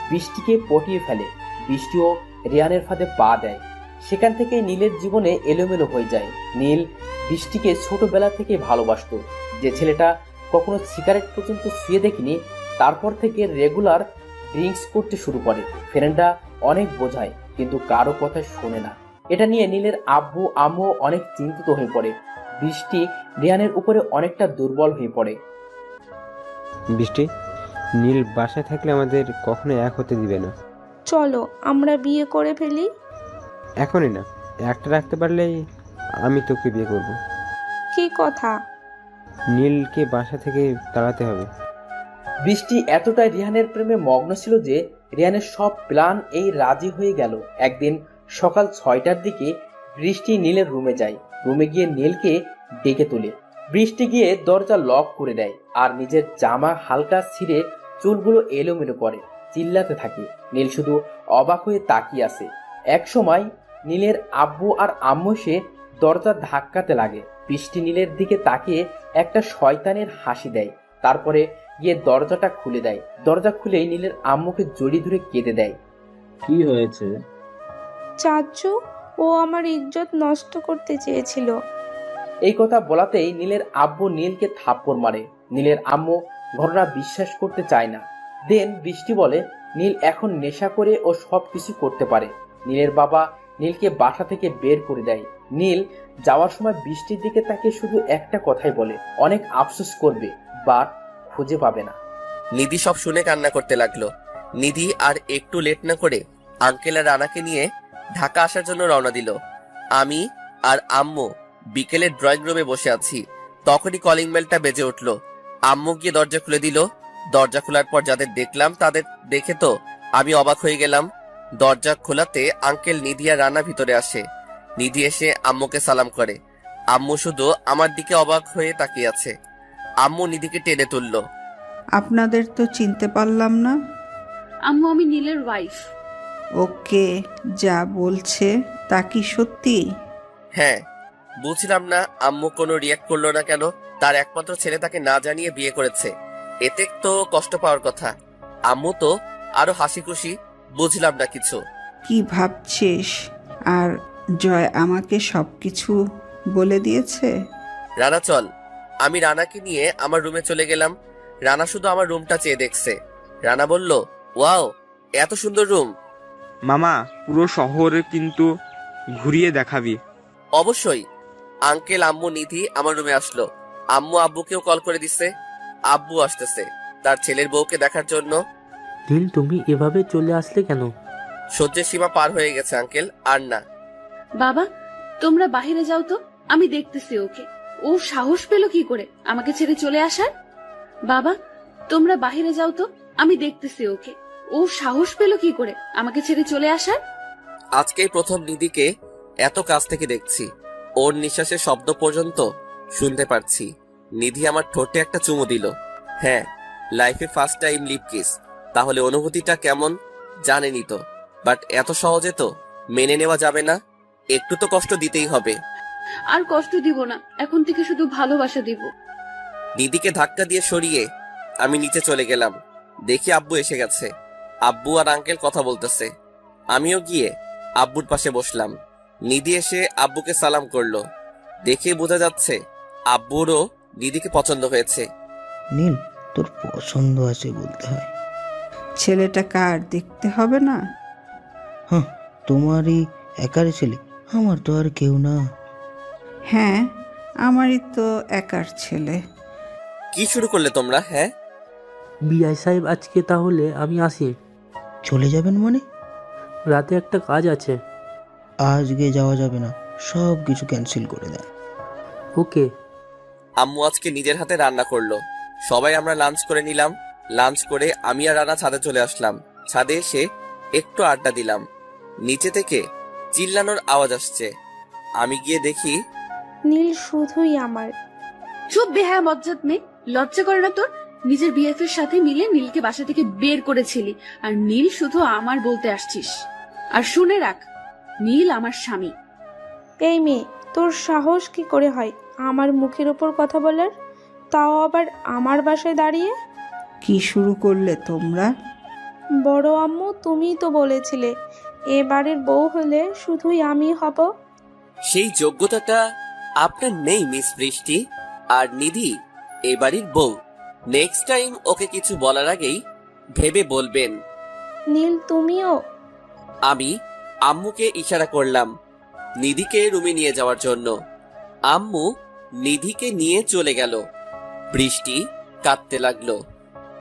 বৃষ্টিকে পটিয়ে ফেলে। বৃষ্টিও রেহানের ফাঁদে পা দেয়। সেখান থেকে নীলের জীবনে এলোমেলো হয়ে যায়। নীল বৃষ্টিকে ছোটবেলা থেকে ভালোবাসতো। যে ছেলেটা কখনো সিগারেট পর্যন্ত ছুঁয়ে দেখেনি, তারপর থেকে রেগুলার ড্রিঙ্কস করতে শুরু করে। ফ্রেন্ডরা অনেক বোঝায়, কিন্তু কারো কথা শোনে না। এটা নিয়ে নীলের আব্বু আম্মু অনেক চিন্তিত হয়ে পড়ে। বৃষ্টি রেহানের উপরে অনেকটা দুর্বল হয়ে পড়ে। বৃষ্টি, নীল বাসায় থাকলে আমাদের কখনো এক হতে দিবে না। চলো আমরা বিয়ে করে ফেলি। এখনই না, একটা রাখতে পারলেই আমি তোকে বিয়ে করব। কি কথা? নীলকে বাসা থেকে তাড়াতে হবে। বৃষ্টি এতটাই রিহানের প্রেমে মগ্ন ছিল যে রিহানের সব প্ল্যান এই রাজি হয়ে গেল। একদিন সকাল 6টার দিকে বৃষ্টি নীলের রুমে যায়। রুমে গিয়ে নীলকে ডেকে তোলে। বৃষ্টি গিয়ে দরজা লক করে দেয় আর নিজের জামা হালকা ছিঁড়ে চুলগুলো এলোমেলো করে চিল্লাতে থাকে। নীল শুধু অবাক হয়ে তাকিয়ে আছে। এক সময় নীলের আব্বু আর আম্মু এসে দরজা ধাক্কাতে লাগে। বৃষ্টি নীলের দিকে তাকিয়ে একটা শয়তানের হাসি দেয়, তারপরে গিয়ে দরজাটা খুলে দেয়। দরজা খুলেই নীলের আম্মুকে জড়িয়ে ধরে কেঁদে দেয়। কি হয়েছে? চাচু, ও আমার ইজ্জত নষ্ট করতে চেয়েছিল। এই কথা বলাতেই নীলের আব্বু নীলকে থাপ্পড় মারে। নীলের আম্মু ঘটনা বিশ্বাস করতে চায় না। দেন বৃষ্টি বলে নীল এখন নেশা করে ও সব কিছু করতে পারে। নীলের বাবা নীলকে বাসা থেকে বের করে দেয়। নীল যাওয়ার সময় বৃষ্টির দিকে তাকে শুধু একটা কথাই বলে, অনেক আফসোস করবে, বাট খুঁজে পাবে না। নিধি সব শুনে কান্না করতে লাগলো। নিধি আর একটু লেট না করে আঙ্কেল আর রানাকে নিয়ে ঢাকা আসার জন্য রওনা দিল। আমি আর আম্মু বিকেলে ড্রয়িং রুমে বসে আছি। তখনই কলিং বেলটা বেজে উঠলো। আম্মু গিয়ে দরজা খুলে দিল। দরজা খোলার পর যাদের দেখলাম তাদের দেখে তো আমি অবাক হয়ে গেলাম। দরজা খোলাতে আঙ্কেল, নিধি আর রানা ভিতরে আসে। নিধি এসে আম্মুকে সালাম করে। আম্মু শুধু আমার দিকে অবাক হয়ে তাকিয়ে আছে। আম্মু নিধিকে টেনে তুলল। আপনাদের তো চিনতে পারলাম না। আম্মু, আমি নীলের ওয়াইফ। ওকে, যা বলছে তা কি সত্যি? হ্যাঁ, বুঝলাম না আম্মু কোনো রিয়াক্ট করলো না কেন। তার একমাত্র ছেলে তাকে না জানিয়ে বিয়ে করেছে, এতে তো কষ্ট পাওয়ার কথা। আম্মু তো আরো হাসি খুশি। বুঝলাম না কিছু। কি ভাবছিস? আর জয় আমাকে সবকিছু বলে দিয়েছে। রানা চল। আমি রানাকে নিয়ে আমার রুমে চলে গেলাম। রানা শুধু আমার রুমটা চেয়ে দেখছে। রানা বলল, ওয়াও, এত সুন্দর রুম। মামা, পুরো শহর কিন্তু ঘুরিয়ে দেখাবি। অবশ্যই। আঙ্কেল, আম্মু, নিধি আমার রুমে আসলো। আম্মু আব্বুকেও কল করে দিচ্ছে। আব্বু আসতেছে তার ছেলের বউকে দেখার জন্য। নীল, তুমি এভাবে চলে আসলে কেন? সহ্যের সীমা পার হয়ে গেছে আঙ্কেল, আর না। বাবা, তোমরা বাহিরে যাও তো, আমি দেখতেছি ওকে। ও সাহস পেল কি করে আমাকে ছেড়ে চলে আসার? বাবা, তোমরা বাহিরে যাও তো, আমি দেখতেছি ওকে। ও সাহস পেল কি করে আমাকে ছেড়ে চলে আসার? আজকেই প্রথম নিধিকে এত কাছ থেকে দেখছি। ওর নিঃশ্বাসের শব্দ পর্যন্ত শুনতে পারছি। নিধি আমার ঠোঁটে একটা চুমু দিল। হ্যাঁ, লাইফে ফার্স্ট টাইম লিপ কিস, তাহলে অনুভূতিটা কেমন জানেনই তো। বাট এত সহজে তো মেনে নেওয়া যাবে না, একটু তো কষ্ট দিতেই হবে। আর কষ্ট দিব না, এখন থেকে শুধু ভালোবাসা দিব। নিধিকে ধাক্কা দিয়ে সরিয়ে আমি নিচে চলে গেলাম। দেখি আব্বু এসে গেছে। আব্বু আর আঙ্কেল কথা বলতেছে। আমিও গিয়ে আব্বুর পাশে বসলাম। নিধি এসে আব্বুকে সালাম করলো। দেখে বোঝা যাচ্ছে আব্বুরও নিধিকে পছন্দ হয়েছে। নীল, তোর পছন্দ আছে বলতে হয়। ছেলেটা কার দেখতে হবে না? হ্যাঁ, তোমারই একারই ছেলে, আমার তো আর কেউ না। হ্যাঁ, আমারই তো একার ছেলে। কি শুরু করলে তোমরা? হ্যাঁ, বিআই সাহেব, আজকে তাহলে আমি আসি। চলে যাবেন মানে? রাতে একটা কাজ আছে। আজকে যাওয়া যাবে না, সব কিছু ক্যান্সেল করে দেন। ওকে। আম্মু আজকে নিজের হাতে রান্না করলো। সবাই আমরা লাঞ্চ করে নিলাম। লাঞ্চ করে আমি আর রানা ছাদে চলে আসলাম। ছাদে এসে একটু আড্ডা দিলাম। নিচে থেকে চিল্লানোর আওয়াজ আসছে। আমি গিয়ে দেখি নীল শুধুই আমার। চুপ বেহায়া বজ্জাত মেয়ে, লজ্জা করে না তোর? নিজের বিএফ এর সাথে মিলে নীলকে বাসা থেকে বের করেছিলি, আর নীল শুধু আমার বলতে আসছিস। আর শুনে রাখ, নীল আমার স্বামী। এই মেয়ে, তোর সাহস কি করে হয় আমার মুখের ওপর কথা বলার, তাও আবার আমার বাসায় দাঁড়িয়ে? কি শুরু করলে তোমরা? বড় আম্মু, তুমিই তো বলেছিলে এবারের বউ হলে শুধুই আমি হব। সেই যোগ্যতাটা আপনার নেই মিস বৃষ্টি। আর নিধি এ বাড়ির বউ। নেক্সট টাইম ওকে কিছু বলার আগেই ভেবে বলবেন। নীল, তুমিও? আমি আম্মুকে ইশারা করলাম নিধিকে রুমে নিয়ে যাওয়ার জন্য। আম্মু নিধিকে নিয়ে চলে গেল। বৃষ্টি কাঁদতে লাগলো।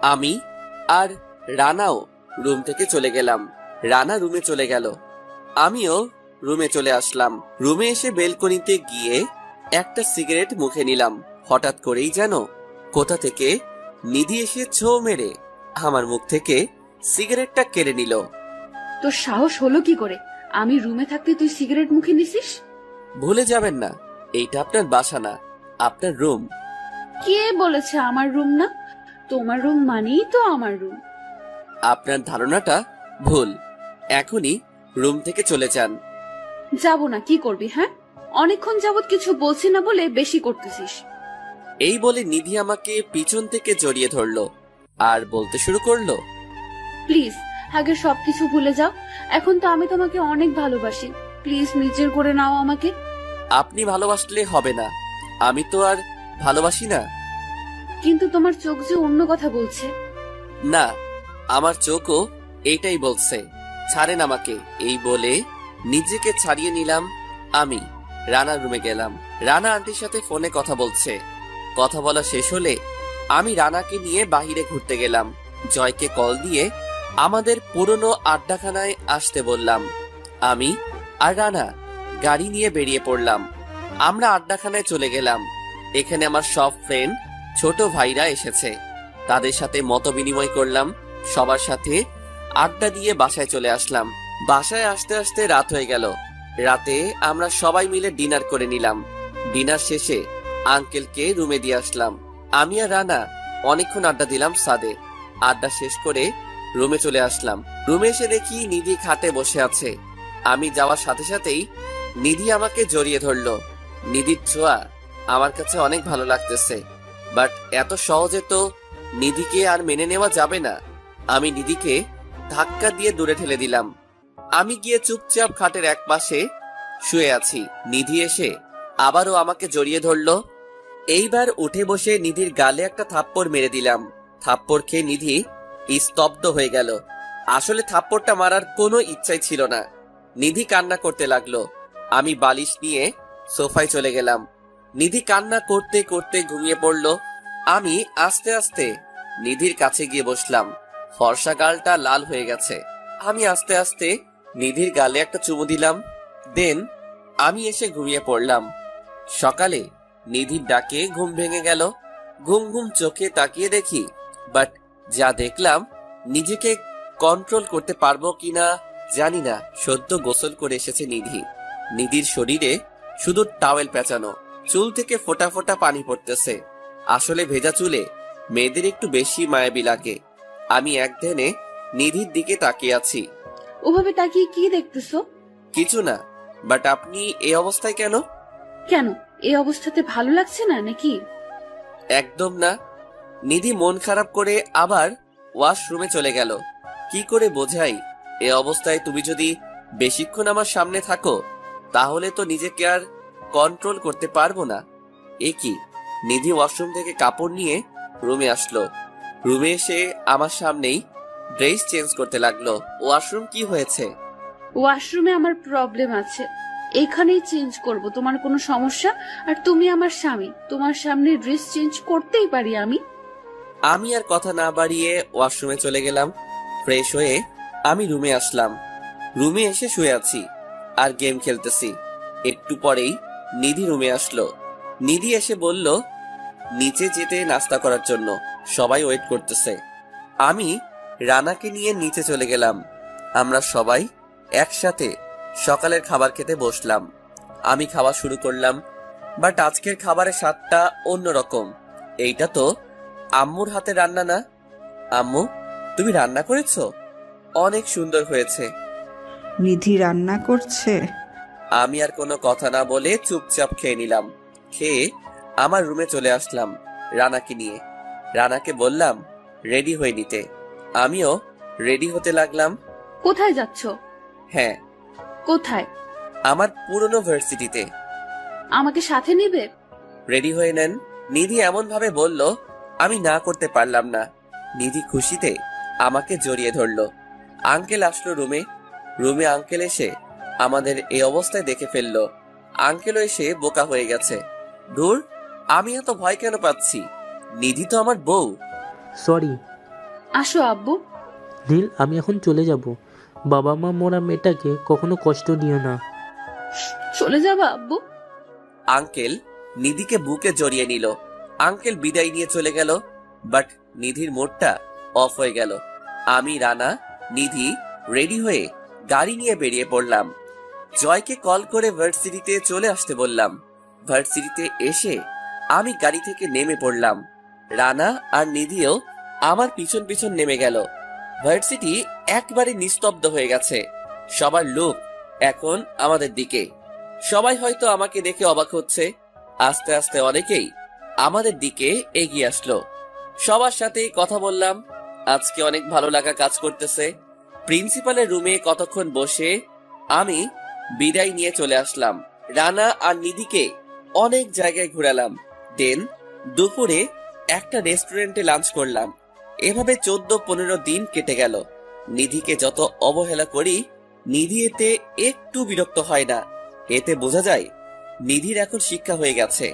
আমি আর রানাও রুম থেকে চলে গেলাম। রানা রুমে চলে গেল, আমিও রুমে চলে আসলাম। রুমে এসে বেলকনিতে গিয়ে একটা সিগারেট মুখে নিলাম। হঠাৎ করেই যেন কোথা থেকে নিধি এসে ছো মেরে আমার মুখ থেকে সিগারেটটা কেড়ে নিল। তোর সাহস হলো কি করে আমি রুমে থাকতে তুই সিগারেট মুখে নিছিস? ভুলে যাবেন না, এইটা আপনার বাসা না, আপনার রুম। কে বলেছে আমার রুম না? তোমার রুম মানেই তো আমার রুম। আপনার ধারণাটা ভুল। এখনই রুম থেকে চলে যান। যাব না, কি করবি? হ্যাঁ, অনেকক্ষণ যাবত কিছু বলছি না বলে বেশি করতেছিস। এই বলে নিধি আমাকে পিছন থেকে জড়িয়ে ধরলো আর বলতে শুরু করলো, প্লিজ আগে সবকিছু ভুলে যাও। এখন তো আমি তোমাকে অনেক ভালোবাসি, প্লিজ নিজের করে নাও আমাকে। আপনি ভালোবাসলে হবে না, আমি তো আর ভালোবাসি না। কিন্তু তোমার চোখ যে অন্য কথা বলছে। না, আমার চোখও এইটাই বলছে। ছাড়েন আমাকে। এই বলে নিজেকে ছাড়িয়ে নিলাম। আমি রানার রুমে গেলাম। রানা আন্টির সাথে ফোনে কথা বলছে। কথা বলা শেষ হলে আমি রানাকে নিয়ে বাহিরে ঘুরতে গেলাম। জয়কে কল দিয়ে আমাদের পুরনো আড্ডাখানায় আসতে বললাম। আমি আর রানা গাড়ি নিয়ে বেরিয়ে পড়লাম। আমরা আড্ডাখানায় চলে গেলাম। এখানে আমার সব ফ্রেন্ড, ছোট ভাইরা এসেছে। তাদের সাথে মত বিনিময় করলাম। সবার সাথে আড্ডা দিয়ে বাসায় চলে আসলাম। বাসায় আসতে আসতে রাত হয়ে গেল। রাতে আমরা সবাই মিলে ডিনার করে নিলাম। ডিনার শেষে আঙ্কেলকে রুমে দিয়ে আসলাম। আমি আর রানা অনেকক্ষণ আড্ডা দিলাম ছাদে। আড্ডা শেষ করে রুমে চলে আসলাম। রুমে এসে দেখি নিধি খাটে বসে আছে। আমি যাওয়ার সাথে সাথেই নিধি আমাকে জড়িয়ে ধরলো। নিধির ছোঁয়া আমার কাছে অনেক ভালো লাগতেছে। বাট এত সহজে তো নিধিকে আর মেনে নেওয়া যাবে না। আমি নিধিকে ধাক্কা দিয়ে দূরে ঠেলে দিলাম। আমি গিয়ে চুপচাপ খাটের এক পাশে শুয়ে আছি। নিধি এসে আবারও আমাকে জড়িয়ে ধরলো। এইবার উঠে বসে নিধির গালে একটা থাপ্পড় মেরে দিলাম। থাপ্পড় খেয়ে নিধি স্তব্ধ হয়ে গেল। আসলে থাপ্পড়টা মারার কোনো ইচ্ছাই ছিল না। নিধি কান্না করতে লাগলো। আমি বালিশ নিয়ে সোফায় চলে গেলাম। নিধি কান্না করতে করতে ঘুমিয়ে পড়লো। আমি আস্তে আস্তে নিধির কাছে গিয়ে বসলাম। ফর্সা গালটা লাল হয়ে গেছে। আমি আস্তে আস্তে নিধির গালে একটা চুমু দিলাম। দেন আমি এসে ঘুমিয়ে পড়লাম। সকালে নিধির ডাকে ঘুম ভেঙে গেল। ঘুম ঘুম চোখে তাকিয়ে দেখি, বাট যা দেখলাম নিজেকে কন্ট্রোল করতে পারবো কিনা জানি না। সদ্য গোসল করে এসেছে নিধি। নিধির শরীরে শুধু টাওয়েল পেঁচানো, চুল থেকে ফোঁটা ফোঁটা পানি পড়তেছে। আসলে ভেজা চুলে মেয়েদের একটু বেশি মায়াবী লাগে। আমি একধানে নিধির দিকে তাকিয়ে আছি। ওভাবে তাকিয়ে কি দেখতেছো? কিছু না, বাট আপনি এই অবস্থায় কেন? কেন, এই অবস্থাতে ভালো লাগছে না নাকি? একদম না। নিধি মন খারাপ করে আবার ওয়াশরুমে চলে গেল। কি করে বোঝাই, এ অবস্থায় তুমি যদি বেশিক্ষণ আমার সামনে থাকো তাহলে তো নিজেকে আর কন্ট্রোল করতে পারবো না। এ কি, নিধি ওয়াশরুম থেকে কাপড় নিয়ে রুমে আসলো। রুমে এসে আমার সামনেই ড্রেস চেঞ্জ করতে লাগলো। ওয়াশরুম কি হয়েছে? ওয়াশরুমে আমার প্রবলেম আছে, এখানেই চেঞ্জ করব। তোমার কোনো সমস্যা? আর তুমি আমার স্বামী, তোমার সামনে ড্রেস চেঞ্জ করতেই পারি আমি। আমি আর কথা না বাড়িয়ে ওয়াশরুমে চলে গেলাম। ফ্রেশ হয়ে আমি রুমে আসলাম। রুমে এসে শুয়ে আছি আর গেম খেলতেছি। একটু পরেই নিধি রুমে আসলো। নিধি এসে বলল নিচে যেতে নাস্তা করার জন্য, সবাই ওয়েট করতেছে। আমি রানাকে নিয়ে নিচে চলে গেলাম। আমরা সবাই একসাথে সকালের খাবার খেতে বসলাম। আমি খাওয়া শুরু করলাম, বাট আজকের খাবারের স্বাদটা অন্যরকম। এইটা তো আম্মুর হাতে রান্না না? আম্মু, তুমি রান্না করেছো? অনেক সুন্দর হয়েছে। নিধি রান্না করছে? আমি আর কোনো কথা না বলে চুপচাপ খেয়ে নিলাম। খেয়ে আমার রুমে চলে আসলাম রানাকে নিয়ে। রানাকে বললাম রেডি হয়ে নিতে। আমিও রেডি হতে লাগলাম। কোথায় যাচ্ছ? হ্যাঁ। কোথায়? আমার পুরনো ভার্সিটিতে। আমাকে সাথে নিবে? রেডি হয়ে নেন। নিধি এমন ভাবে বলল আমি না করতে পারলাম না। নিধি খুশিতে আমাকে জড়িয়ে ধরলো। আঙ্কেল আসলো রুমে। রুমে আঙ্কেল এসে আমাদের এই অবস্থায় দেখে ফেললো। আঙ্কেলও এসে বোকা হয়ে গেছে। দূর, আমি এত ভয় কেন পাচ্ছি? নিধি তো আমার বউ। সরি। আসো আব্বু। নীল, আমি এখন চলে যাব। বাবা মা মোরা মেয়েটাকে কখনো কষ্ট দিও না। চলে যাবা আব্বু? আঙ্কেল নিধিকে বুকে জড়িয়ে নিল। আঙ্কেল বিদায় নিয়ে চলে গেল, বাট নিধির মোডটা অফ হয়ে গেল। আমি, রানা, নিধি রেডি হয়ে গাড়ি নিয়ে বেরিয়ে পড়লাম। জয়কে কল করে ভার্সিটিতে চলে আসতে বললাম। ভার্সিটিতে এসে আমি গাড়ি থেকে নেমে পড়লাম। রানা আর নিধিও আমার পিছন পিছন নেমে গেল। ভার্সিটি একবারে নিস্তব্ধ হয়ে গেছে। সবার লোক এখন আমাদের দিকে। সবাই হয়তো আমাকে দেখে অবাক হচ্ছে। আস্তে আস্তে অনেকেই আমাদের দিকে এগিয়ে আসলো। সবার সাথেই কথা বললাম। আজকে অনেক ভালো লাগা কাজ করতেছে। প্রিন্সিপালের রুমে কতক্ষণ বসে আমি বিদায় নিয়ে চলে আসলাম। রানা আর নিধিকে অনেক জায়গায় ঘুরালাম। দেন দুপুরে একটা রেস্টুরেন্টে লাঞ্চ করলাম। এভাবে 14-15 দিন কেটে গেল। নিধিকে যত অবহেলা করি, নিধি এতে একটু বিরক্ত হয় না। এতে বোঝা যায় নিধির এখন শিক্ষা হয়ে গেছে।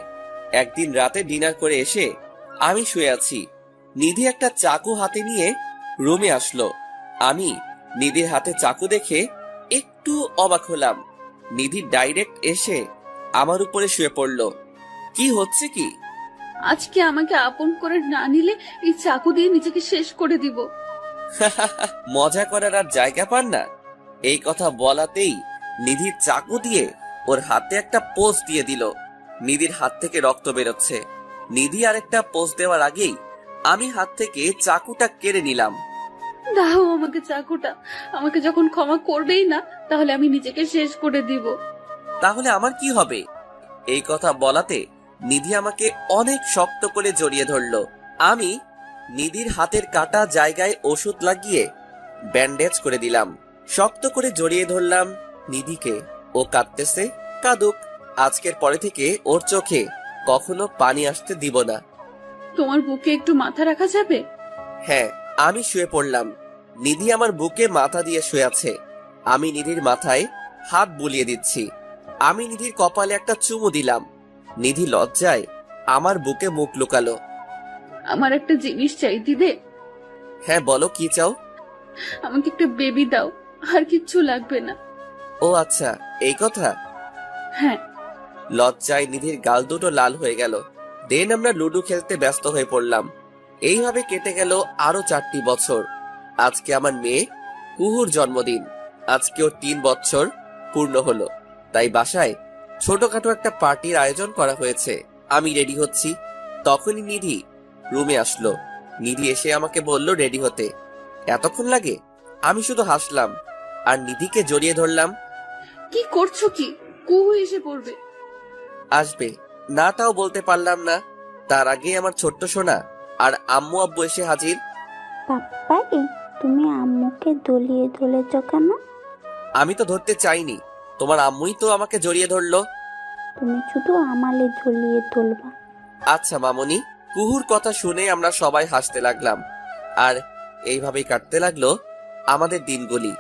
একদিন রাতে ডিনার করে এসে আমি শুয়ে আছি। নিধি একটা চাকু হাতে নিয়ে রুমে আসলো। আমি নিধির হাতে চাকু দেখে একটু অবাক হলাম। নিধি ডাইরেক্ট এসে আমার উপরে শুয়ে পড়লো। কি হচ্ছে কি? আজকে আমাকে আপন করে না নিলে এই চাকু দিয়ে নিজেকে শেষ করে দিব। মজা করার আর জায়গা পান না? এই কথা বলাতেই নিধি চাকু দিয়ে ওর হাতে একটা পোজ দিয়ে দিল। নিধির হাত থেকে রক্ত বেরোচ্ছে। নিধি আরেকটা পোজ দেওয়ার আগেই আমি হাত থেকে চাকুটা কেড়ে নিলাম। দাও আমাকে চাকুটা। আমাকে যখন ক্ষমা করবেই না, তাহলে আমি নিজেকে শেষ করে দিব। তাহলে আমার কি হবে? এই কথা বলাতে নিধি আমাকে অনেক শক্ত করে জড়িয়ে ধরলো। আমি নিধির হাতের কাটা জায়গায় ওষুধ লাগিয়ে ব্যান্ডেজ করে দিলাম। শক্ত করে জড়িয়ে ধরলাম নিধিকে। ও কাঁদতেছে, কাঁদুক। আজকের পরে থেকে ওর চোখে কখনো পানি আসতে দিব না। তোমার বুকে একটু মাথা রাখা যাবে? হ্যাঁ। আমি শুয়ে পড়লাম। নিধি আমার বুকে মাথা দিয়ে শুয়ে আছে। আমি নিধির মাথায় হাত বুলিয়ে দিচ্ছি। আমি নিধির কপালে একটা চুমু দিলাম। নিধি লজ্জায় আমার বুকে মুখ লুকালো। আমার একটা জিনিস চাই, দিবে? হ্যাঁ, বলো কি চাও? আমাকে একটা বেবি দাও, আর কিচ্ছু লাগবে না। ও আচ্ছা, এই কথা? হ্যাঁ। লজ্জায় নিধির গাল দুটো লাল হয়ে গেল। দেন আমরা লুডো খেলতে ব্যস্ত হয়ে পড়লাম। এইভাবে কেটে গেল আরো 4টি বছর। আজকে আমার মেয়ে কুহুর জন্মদিন। আজকে ওর 3 বছর পূর্ণ হলো। তাই বাসায় ছোটখাটো একটা পার্টির আয়োজন করা হয়েছে। আমি রেডি হচ্ছি, তখনই নিধি রুমে আসলো। নিধি এসে আমাকে বলল রেডি হতে। এতক্ষণ লাগে? আমি শুধু হাসলাম আর নিধিকে জড়িয়ে ধরলাম। কি করছো কি? কুহু এসে পড়বে। আসবে নাটাও বলতে পারলাম না, তার আগে আমার ছোট্ট সোনা আর আম্মু আব্বু এসে হাজির। পাপ্পাই, তুমি আম্মুকে দলিয়ে ধরেছ কেন? আমি তো ধরতে চাইনি, তোমার আম্মুই তো আমাকে জড়িয়ে ধরলো। তুমি শুধু আমালে ঝুলিয়ে তুলবা। আচ্ছা মামনি। কুহুর কথা শুনে আমরা সবাই হাসতে লাগলাম আর এইভাবেই কাটতে লাগলো আমাদের দিনগুলি।